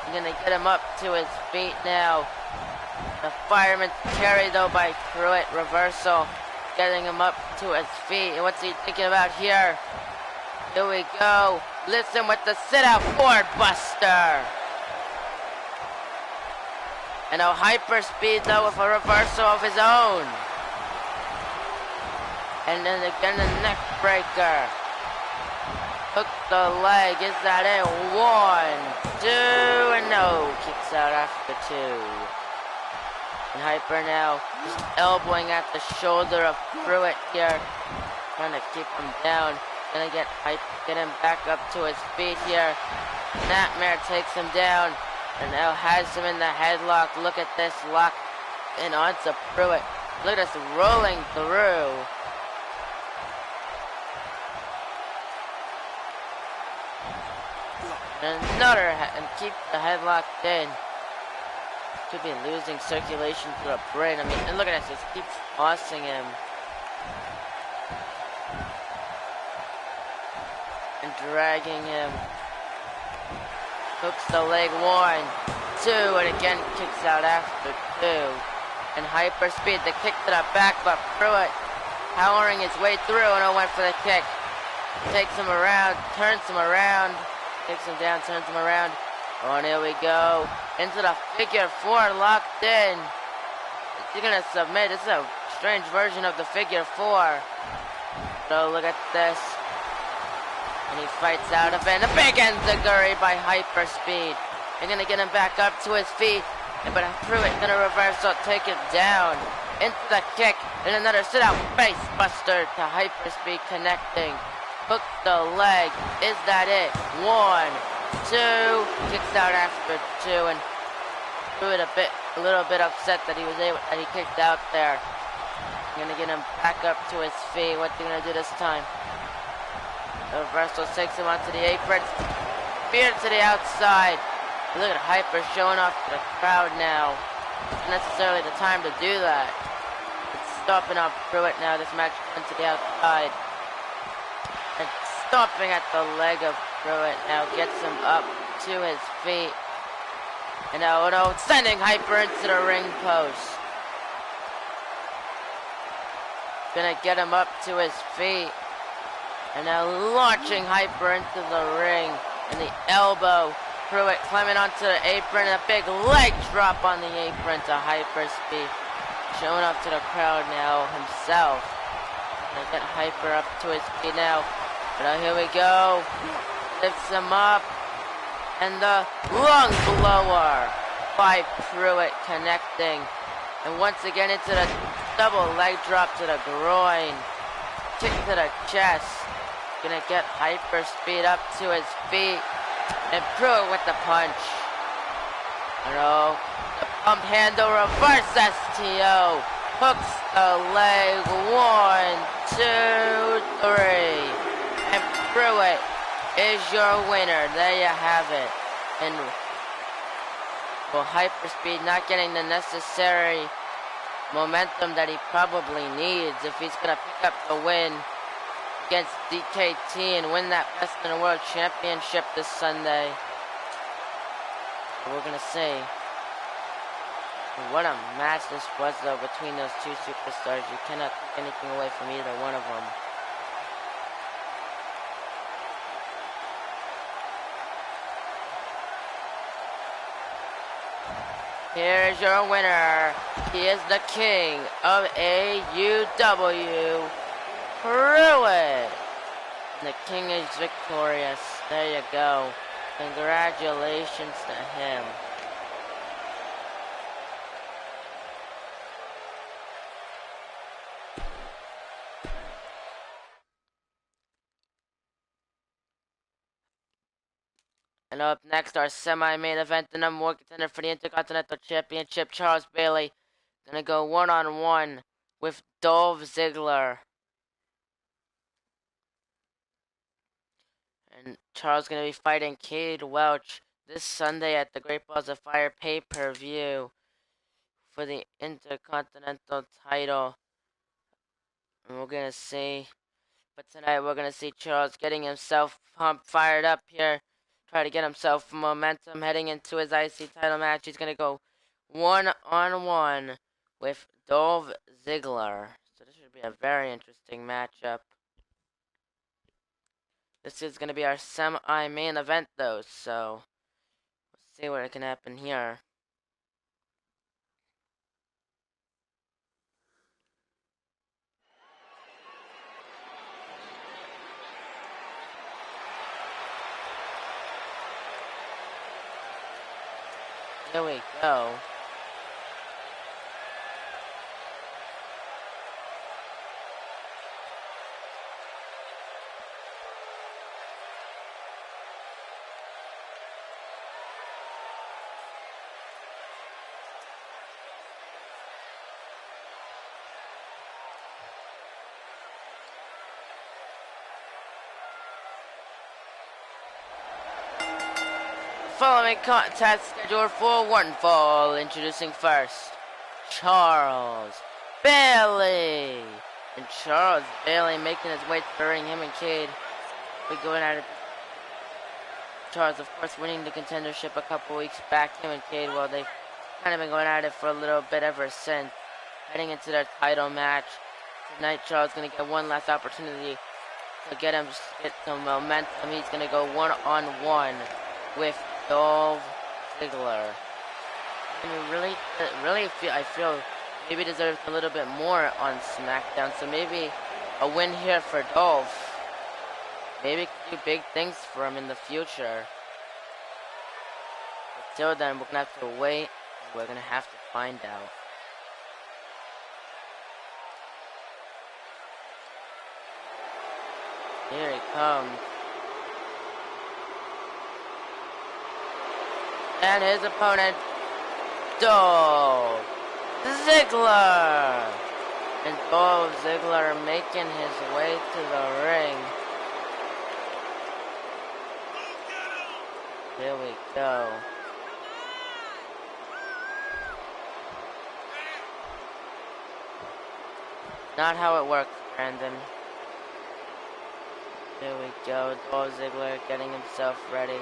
Speaker 1: He's gonna get him up to his feet now. The fireman's carry though by Pruitt. Reversal. Getting him up to his feet. And what's he thinking about here? Here we go. Listen with the sit-out board buster. And a hyperspeed though with a reversal of his own. And then again the neck breaker. Hook the leg. Is that it? 1, 2, and no. Kicks out after 2. And Hyper now just elbowing at the shoulder of Pruitt here. Trying to keep him down. Gonna get him back up to his feet here. Nightmare takes him down. And now has him in the headlock. Look at this lock. And onto Pruitt. Look at this rolling through. And another, and keep the headlock in. Could be losing circulation to the brain. I mean, and look at this, just keeps tossing him. And dragging him. Hooks the leg, 1, 2, and again kicks out after 2. And hyperspeed, the kick to the back, but Pruitt powering his way through and went for the kick. Takes him around, turns him around. Takes him down, turns him around. Oh, and here we go. Into the figure 4, locked in. He's gonna submit. This is a strange version of the figure 4. So look at this. And he fights out of it. And a big enziguri by hyperspeed. They're gonna get him back up to his feet. But Pruitt gonna reversal, take it down. Into the kick. And another sit-out face buster to hyperspeed connecting. Hook the leg. Is that it? 1, 2. Kicks out after 2, and Pruitt a little bit upset that he kicked out there. Gonna get him back up to his feet. What's he gonna do this time? The reversal takes him onto the apron. Spear to the outside. Look at Hyper showing off to the crowd now. Not necessarily the time to do that. It's stopping up Pruitt now. This match went to the outside. And stomping at the leg of Pruitt now gets him up to his feet. And now sending Hyper into the ring post. Gonna get him up to his feet. And now launching Hyper into the ring. And the elbow. Pruitt climbing onto the apron. And a big leg drop on the apron to hyperspeed. Showing up to the crowd now himself. Gonna get Hyper up to his feet now. But now here we go. Lifts him up. And the lung blower by Pruitt connecting. And once again into the double leg drop to the groin. Kick to the chest. Gonna get hyperspeed up to his feet. And Pruitt with the punch. The pump handle reverse STO. Hooks the leg. 1, 2, 3. And Pruitt is your winner. There you have it. And well, hyperspeed not getting the necessary momentum that he probably needs if he's going to pick up the win against DKT and win that Best in the World Championship this Sunday. We're going to see. What a match this was, though, between those two superstars. You cannot take anything away from either one of them. Here's your winner. He is the king of AUW, Pruitt. And the king is victorious. There you go. Congratulations to him. And up next, our semi-main event, the number 1 contender for the Intercontinental Championship, Charles Bailey, gonna go one-on-one with Dolph Ziggler. And Charles gonna be fighting Cade Welch this Sunday at the Great Balls of Fire pay-per-view for the Intercontinental title. And we're gonna see, but tonight we're gonna see Charles getting himself pumped, fired up here, try to get himself momentum heading into his IC title match. He's gonna go one-on-one with Dolph Ziggler. So this should be a very interesting matchup. This is going to be our semi-main event, though, so let's see what can happen here. Here we go. Following contest scheduled for one fall. Introducing first, Charles Bailey. And Charles Bailey making his way to the ring. Him and Cade be going at it. Charles, of course, winning the contendership a couple weeks back. Him and Cade, well, they've kind of been going at it for a little bit ever since. Heading into their title match. Tonight, Charles going to get one last opportunity to get some momentum. He's going to go one-on-one with Dolph Ziggler. I feel maybe deserves a little bit more on SmackDown. So maybe a win here for Dolph. Maybe do big things for him in the future. But till then, we're gonna have to wait. We're gonna have to find out. Here he comes. And his opponent, Dolph Ziggler. And Dolph Ziggler making his way to the ring. Here we go. Not how it works, Brandon. Here we go. Dolph Ziggler getting himself ready.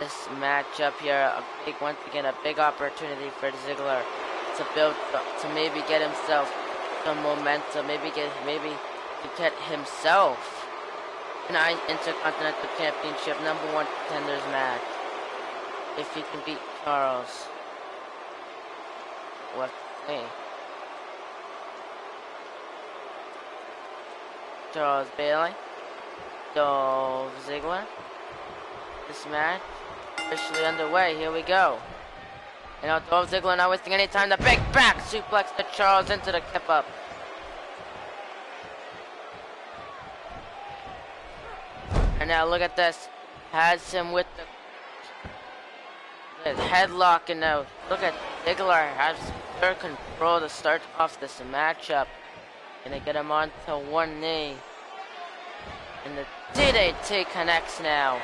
Speaker 1: This matchup here, once again, a big opportunity for Ziggler to build, to maybe get himself some momentum, maybe to get himself an Intercontinental Championship #1 contenders match. If he can beat Charles. We'll have to see. Charles Bailey, Dolph Ziggler. This match officially underway. Here we go. And now Dolph Ziggler not wasting any time. The big back suplex to Charles into the kip up. And now look at this. Has him with the headlock, and now look at Ziggler has pure control to start off this matchup. Gonna get him onto one knee. And the DDT connects now.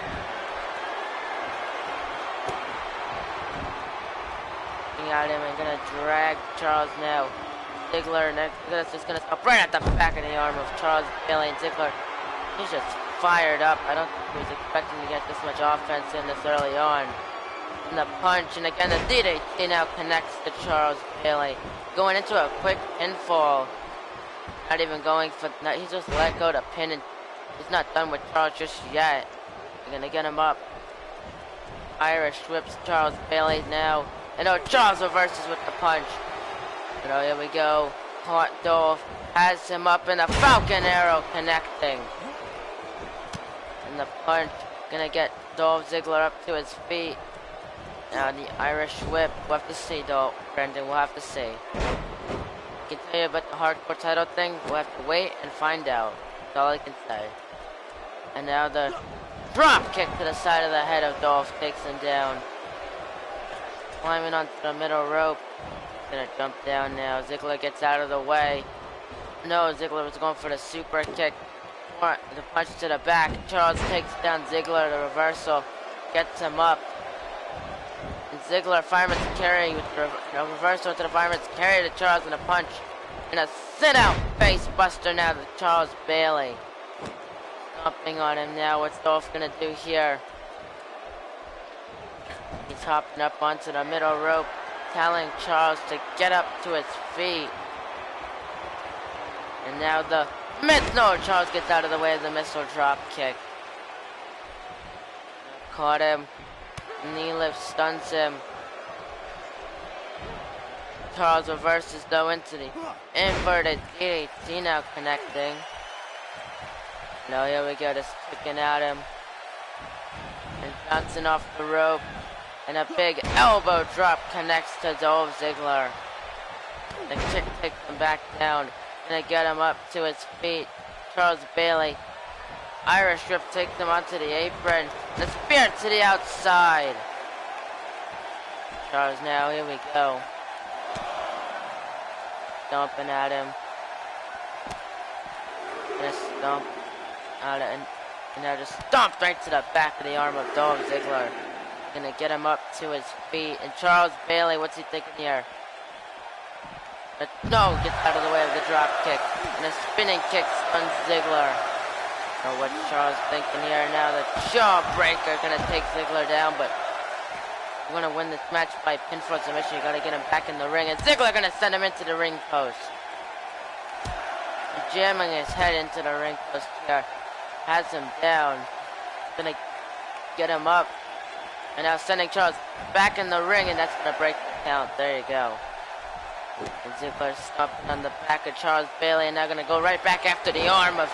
Speaker 1: At him and gonna drag Charles now. Ziggler next. This is gonna stop right at the back of the arm of Charles Bailey, and Ziggler. He's just fired up. I don't think he was expecting to get this much offense in this early on. And the punch, and again the DDT now connects to Charles Bailey, going into a quick pinfall. Not even going for. He just let go to pin, and he's not done with Charles just yet. They're gonna get him up. Irish whips Charles Bailey now. And now Charles reverses with the punch. You know, here we go. Caught Dolph. Has him up in the Falcon Arrow connecting. And the punch gonna get Dolph Ziggler up to his feet. Now the Irish whip. We'll have to see, Dolph. Brendan, we'll have to see. I can tell you about the hardcore title thing. We'll have to wait and find out. That's all I can say. And now the drop kick to the side of the head of Dolph takes him down. Climbing onto the middle rope. Gonna jump down now. Ziggler gets out of the way. No, Ziggler was going for the super kick. the punch to the back. Charles takes down Ziggler. The reversal gets him up. And Ziggler fireman's carry with the reversal to the fireman's carry to Charles and a punch. And a sit-out face buster now to Charles Bailey. Stomping on him now. What's Dolph gonna do here? He's hopping up onto the middle rope, telling Charles to get up to his feet. And now the no, Charles gets out of the way of the missile drop kick. Caught him. Knee lift stuns him. Charles reverses though into the inverted DDT now connecting. Now here we go, just kicking at him. And bouncing off the rope. And a big elbow drop connects to Dolph Ziggler. The kick takes him back down. Gonna get him up to his feet. Charles Bailey. Irish whip takes him onto the apron. The spear to the outside. Charles now, here we go. Stomping at him. Gonna stomp out it. And now just stomped right to the back of the arm of Dolph Ziggler. Gonna get him up to his feet. And Charles Bailey, what's he thinking here? But no, gets out of the way of the drop kick. And a spinning kick stuns Ziggler. Know what Charles thinking here now. The jawbreaker gonna take Ziggler down, but you wanna win this match by pinfall submission, you gotta get him back in the ring. And Ziggler gonna send him into the ring post. Jamming his head into the ring post here. Has him down. Gonna get him up. And now sending Charles back in the ring, and that's gonna break the count. There you go. And Ziggler stomping on the back of Charles Bailey, and now gonna go right back after the arm of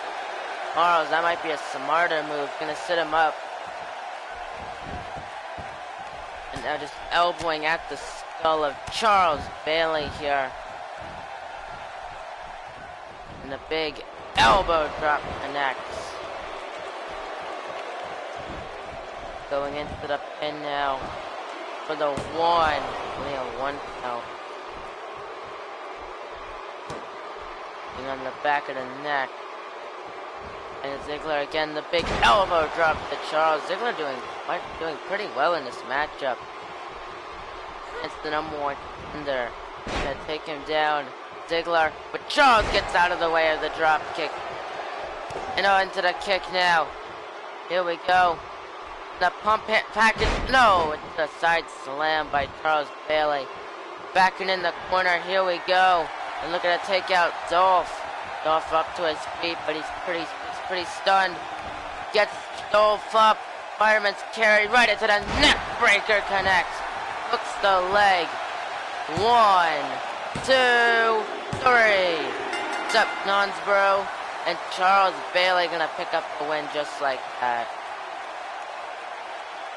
Speaker 1: Charles. That might be a smarter move. Gonna sit him up. And now just elbowing at the skull of Charles Bailey here. And the big elbow drop connects. Going into the pin now for the one. Only a 1 count. On the back of the neck. And Ziggler again, the big elbow drop to Charles. Ziggler doing pretty well in this matchup. It's the number one contender. Gonna take him down. Ziggler, but Charles gets out of the way of the drop kick. And into the kick now. Here we go. The pump hit package. No, it's a side slam by Charles Bailey. Backing in the corner. Here we go. And look at it take out Dolph. Dolph up to his feet, but he's pretty stunned. Gets Dolph up. Fireman's carry right into the neck breaker connects. Hooks the leg. 1, 2, 3. What's up, Nonsbro? And Charles Bailey gonna pick up the win just like that.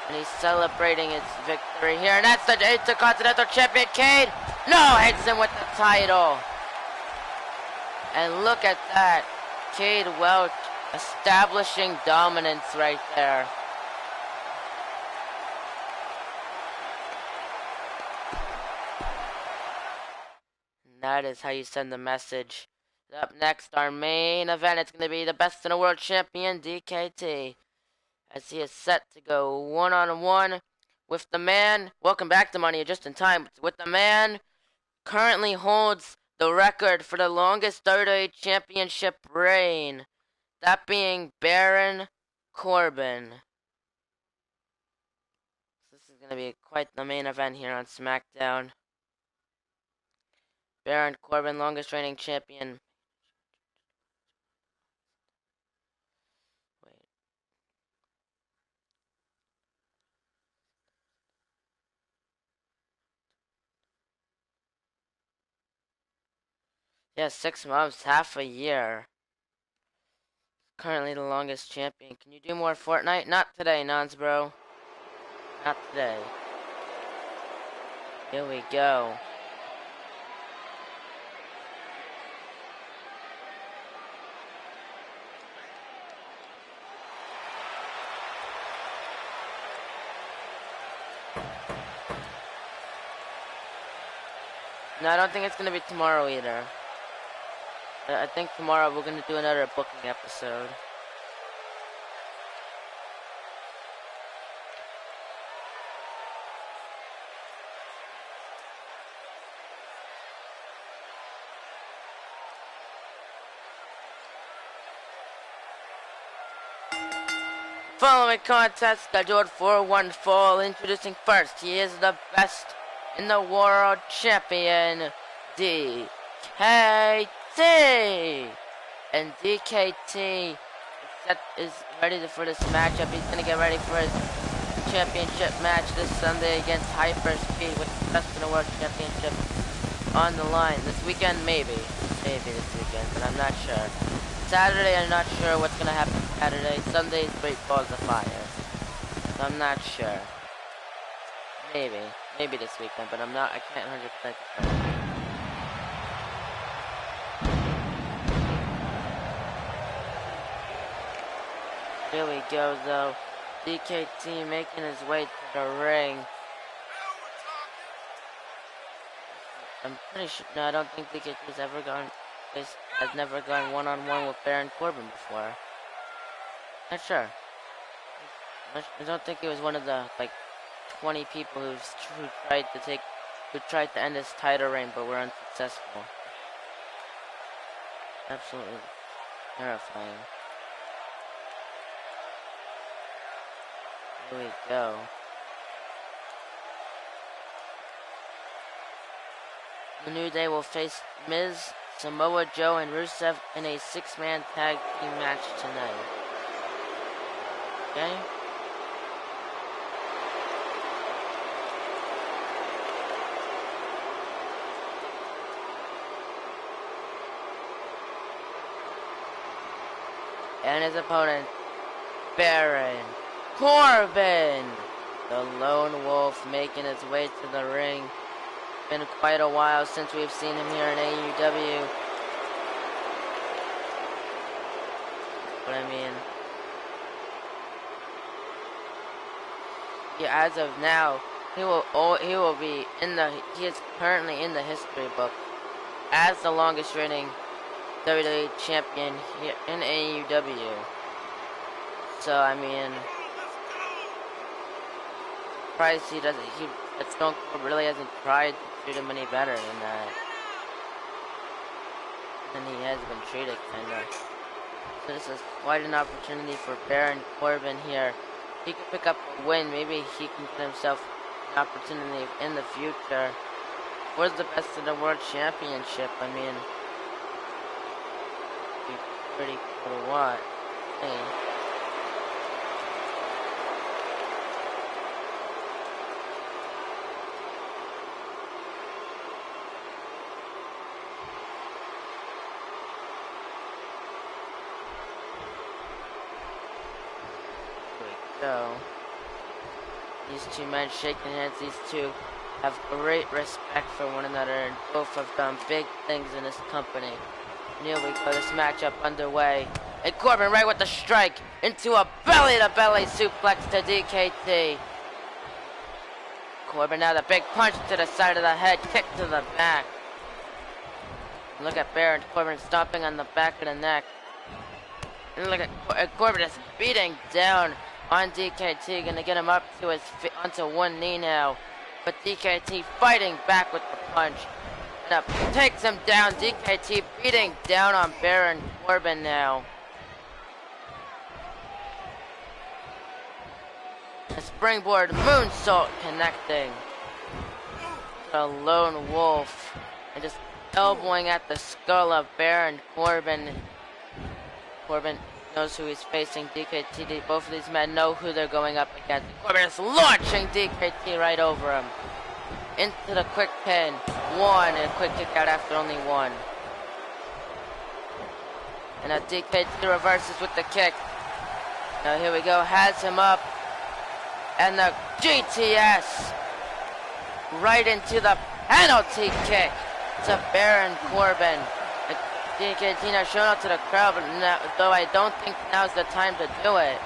Speaker 1: And he's celebrating his victory here. And that's the Intercontinental Champion, Cade. No, hits him with the title. And look at that. Cade Welch establishing dominance right there. And that is how you send the message. Up next, our main event. It's going to be the Best in the World Champion, DKT. As he is set to go one-on-one with the man. Welcome back to Money just in time. With the man currently holds the record for the longest WWE Championship reign, that being Baron Corbin. So this is going to be quite the main event here on SmackDown. Baron Corbin, longest reigning champion. Yeah, 6 months, half a year. Currently the longest champion. Can you do more Fortnite? Not today, Nonsbro. Not today. Here we go. No, I don't think it's going to be tomorrow either. I think tomorrow we're going to do another booking episode. Following contest scheduled for one fall. Introducing first, he is the best in the world champion, DKT. And DKT is ready for this matchup. He's going to get ready for his championship match this Sunday against Hyperspeed with the best in the world championship on the line. This weekend, maybe this weekend, but I'm not sure. Saturday, I'm not sure what's going to happen Saturday. Sunday's great balls of fire. So I'm not sure. Maybe this weekend, but I can't 100% confirm. Here we go, though. DKT making his way to the ring. I'm pretty sure. No, I don't think DKT's ever gone. Has never gone one-on-one with Baron Corbin before. Not sure. I don't think he was one of the 20 people who tried to end his title reign but were unsuccessful. Absolutely terrifying. Here we go. The New Day will face Miz, Samoa Joe, and Rusev in a 6-man tag team match tonight. Okay? And his opponent, Baron Corbin, the Lone Wolf, making his way to the ring. Been quite a while since we've seen him here in AEW. But I mean, yeah, as of now, he is currently in the history book as the longest reigning WWE champion here in AEW. So I mean, surprised that Stone Cold really hasn't tried to treat him any better than that. Than he has been treated, kinda. So this is quite an opportunity for Baron Corbin here. He can pick up a win. Maybe he can get himself an opportunity in the future. Where's the best in the world championship? I mean, be pretty cool to watch. Hey. These two men shaking hands. These two have great respect for one another, and both have done big things in this company. And here we go, this matchup underway. And Corbin right with the strike into a belly-to-belly suplex to DKT. Corbin now the big punch to the side of the head, kick to the back. Look at Baron Corbin stomping on the back of the neck. And look at Corbin just beating down on DKT, gonna get him up to his onto one knee now. But DKT fighting back with the punch. And up takes him down. DKT beating down on Baron Corbin now. A springboard moonsault connecting. The Lone Wolf. And just elbowing at the skull of Baron Corbin. Corbin knows who he's facing. DKT, both of these men know who they're going up against. Corbin is launching DKT right over him. Into the quick pin. One, and a quick kick out after only one. And now DKT reverses with the kick. Now here we go, has him up. And the GTS. Right into the penalty kick to Baron Corbin. DKT now showing up to the crowd, but now, though I don't think now's the time to do it.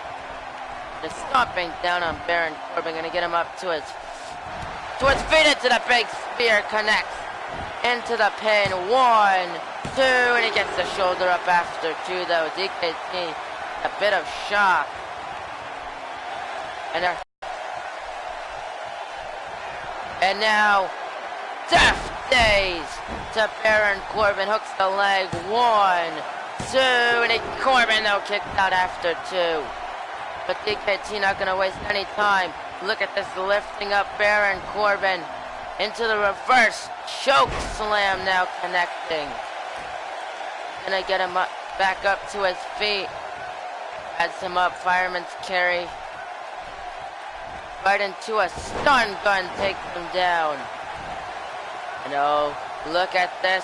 Speaker 1: Just stomping down on Baron Corbin, gonna get him up to his feet, into the big spear, connects into the pin. 1, 2, and he gets the shoulder up after 2 though. DKT, a bit of shock. And now, Death Days to Baron Corbin, hooks the leg. 1, 2, and Corbin though kicked out after 2. but DKT not gonna waste any time. Look at this, lifting up Baron Corbin into the reverse choke slam, now connecting. Gonna get him up, back up to his feet. Adds him up, fireman's carry. Right into a stun gun, takes him down. And oh, look at this.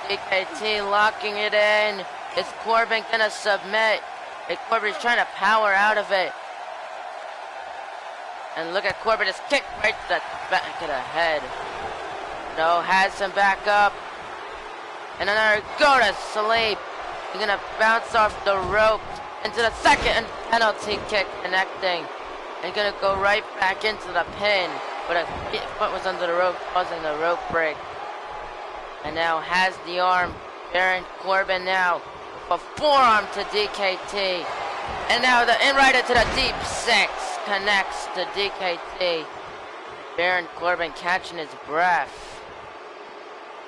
Speaker 1: DKT locking it in. Is Corbin gonna submit? And Corbin's trying to power out of it. And look at Corbin, just kick right to the back of the head. No, has him back up. And another go to sleep. He's gonna bounce off the rope into the second penalty kick, connecting. And gonna go right back into the pin. But a foot was under the rope, causing the rope break. And now has the arm. Baron Corbin now. A forearm to DKT. And now the right into the deep six. Connects to DKT. Baron Corbin catching his breath.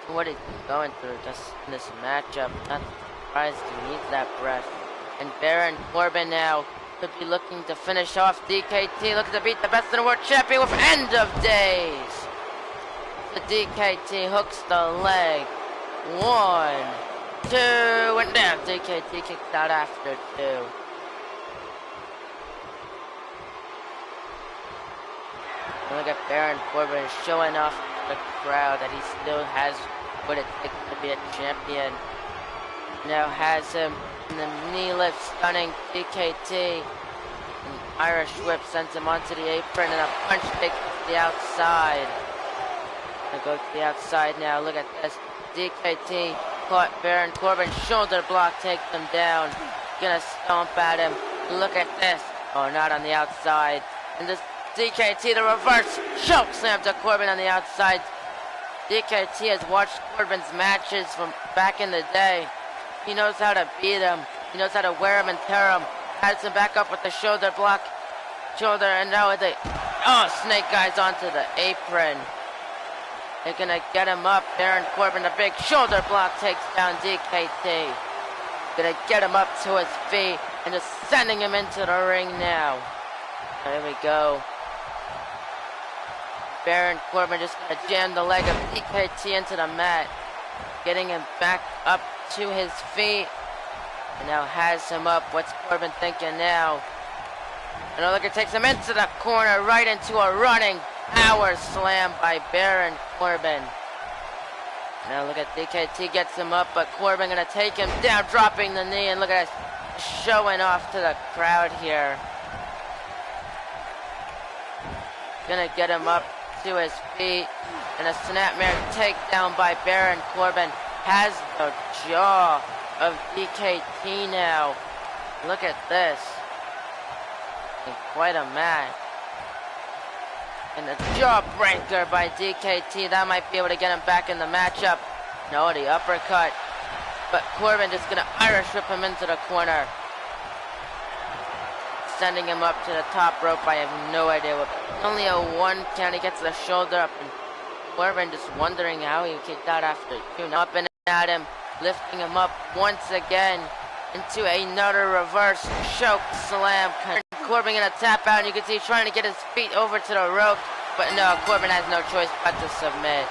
Speaker 1: What he's going through just in this matchup. Not surprised he needs that breath. And Baron Corbin now could be looking to finish off DKT. Looking to beat the best in the world champion with end of days. The DKT hooks the leg. 1, 2, and down. DKT kicked out after 2. And look at Baron Corbin showing off the crowd that he still has what it takes to be a champion. Now has him in the knee lift, stunning DKT. An Irish whip sends him onto the apron, and a punch takes to the outside. Gonna go to the outside now. Look at this. DKT caught Baron Corbin, shoulder block, takes him down. Gonna stomp at him. Look at this. Oh, not on the outside. And this DKT, the reverse choke slam to Corbin on the outside. DKT has watched Corbin's matches from back in the day. He knows how to beat him. He knows how to wear him and tear him. Has him back up with the shoulder block. Shoulder, and now with the snake eyes onto the apron. They're gonna get him up. Baron Corbin, a big shoulder block, takes down DKT. Gonna get him up to his feet and just sending him into the ring now. There we go. Baron Corbin just gonna jam the leg of DKT into the mat, getting him back up to his feet. And now has him up. What's Corbin thinking now? And look, it takes him into the corner, right into a running power slam by Baron Corbin. Now look at DKT, gets him up, but Corbin gonna take him down, dropping the knee, and look at us showing off to the crowd here. Gonna get him up to his feet, and a snapmare takedown by Baron Corbin. Has the jaw of DKT now. Look at this. And quite a match. And a jawbreaker by DKT. That might be able to get him back in the matchup. No, the uppercut. But Corbin just gonna Irish whip him into the corner. Sending him up to the top rope. I have no idea what. Only a 1 count. He gets the shoulder up, and Corbin just wondering how he kicked out after 2. Up and at him, lifting him up once again into another reverse choke slam. Corbin gonna tap out, and you can see he's trying to get his feet over to the rope, but no, Corbin has no choice but to submit.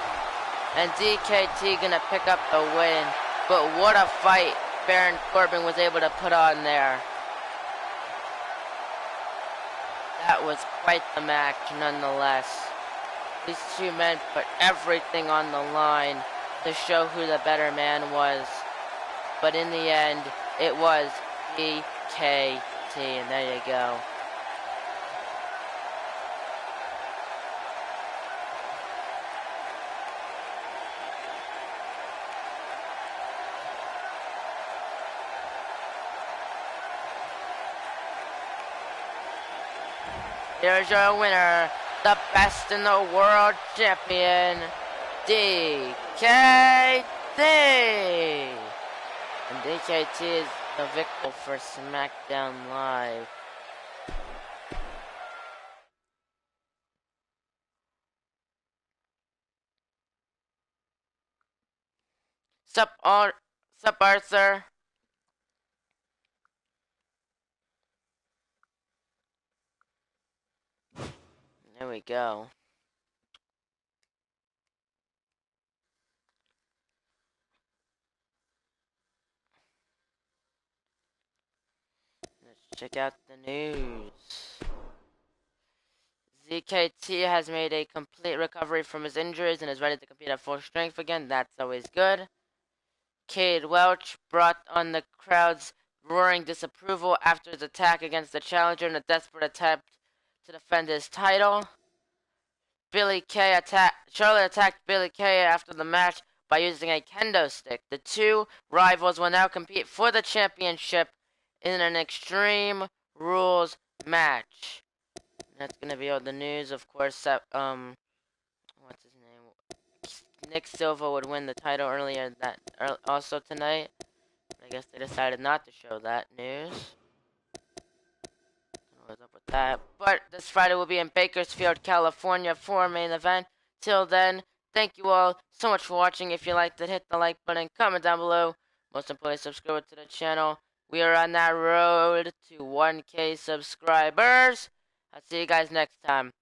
Speaker 1: And DKT gonna pick up the win. But what a fight Baron Corbin was able to put on there. That was quite the match nonetheless. These two men put everything on the line to show who the better man was. But in the end, it was DKT, and there you go. Here's your winner, the best in the world champion, DKT. And DKT is the victor for SmackDown Live. Sup, Arthur? There we go. Let's check out the news. ZKT has made a complete recovery from his injuries and is ready to compete at full strength again. That's always good. Cade Welch brought on the crowd's roaring disapproval after his attack against the challenger in a desperate attempt to defend his title. Charlotte attacked Billy Kay after the match by using a kendo stick. The two rivals will now compete for the championship in an Extreme Rules match. That's gonna be all the news, of course. What's his name? Nick Silva would win the title also tonight. But I guess they decided not to show that news. What's up with that? But this Friday will be in Bakersfield, California for a main event. Till then, thank you all so much for watching. If you liked it, hit the like button, comment down below. Most importantly, subscribe to the channel. We are on that road to 1K subscribers. I'll see you guys next time.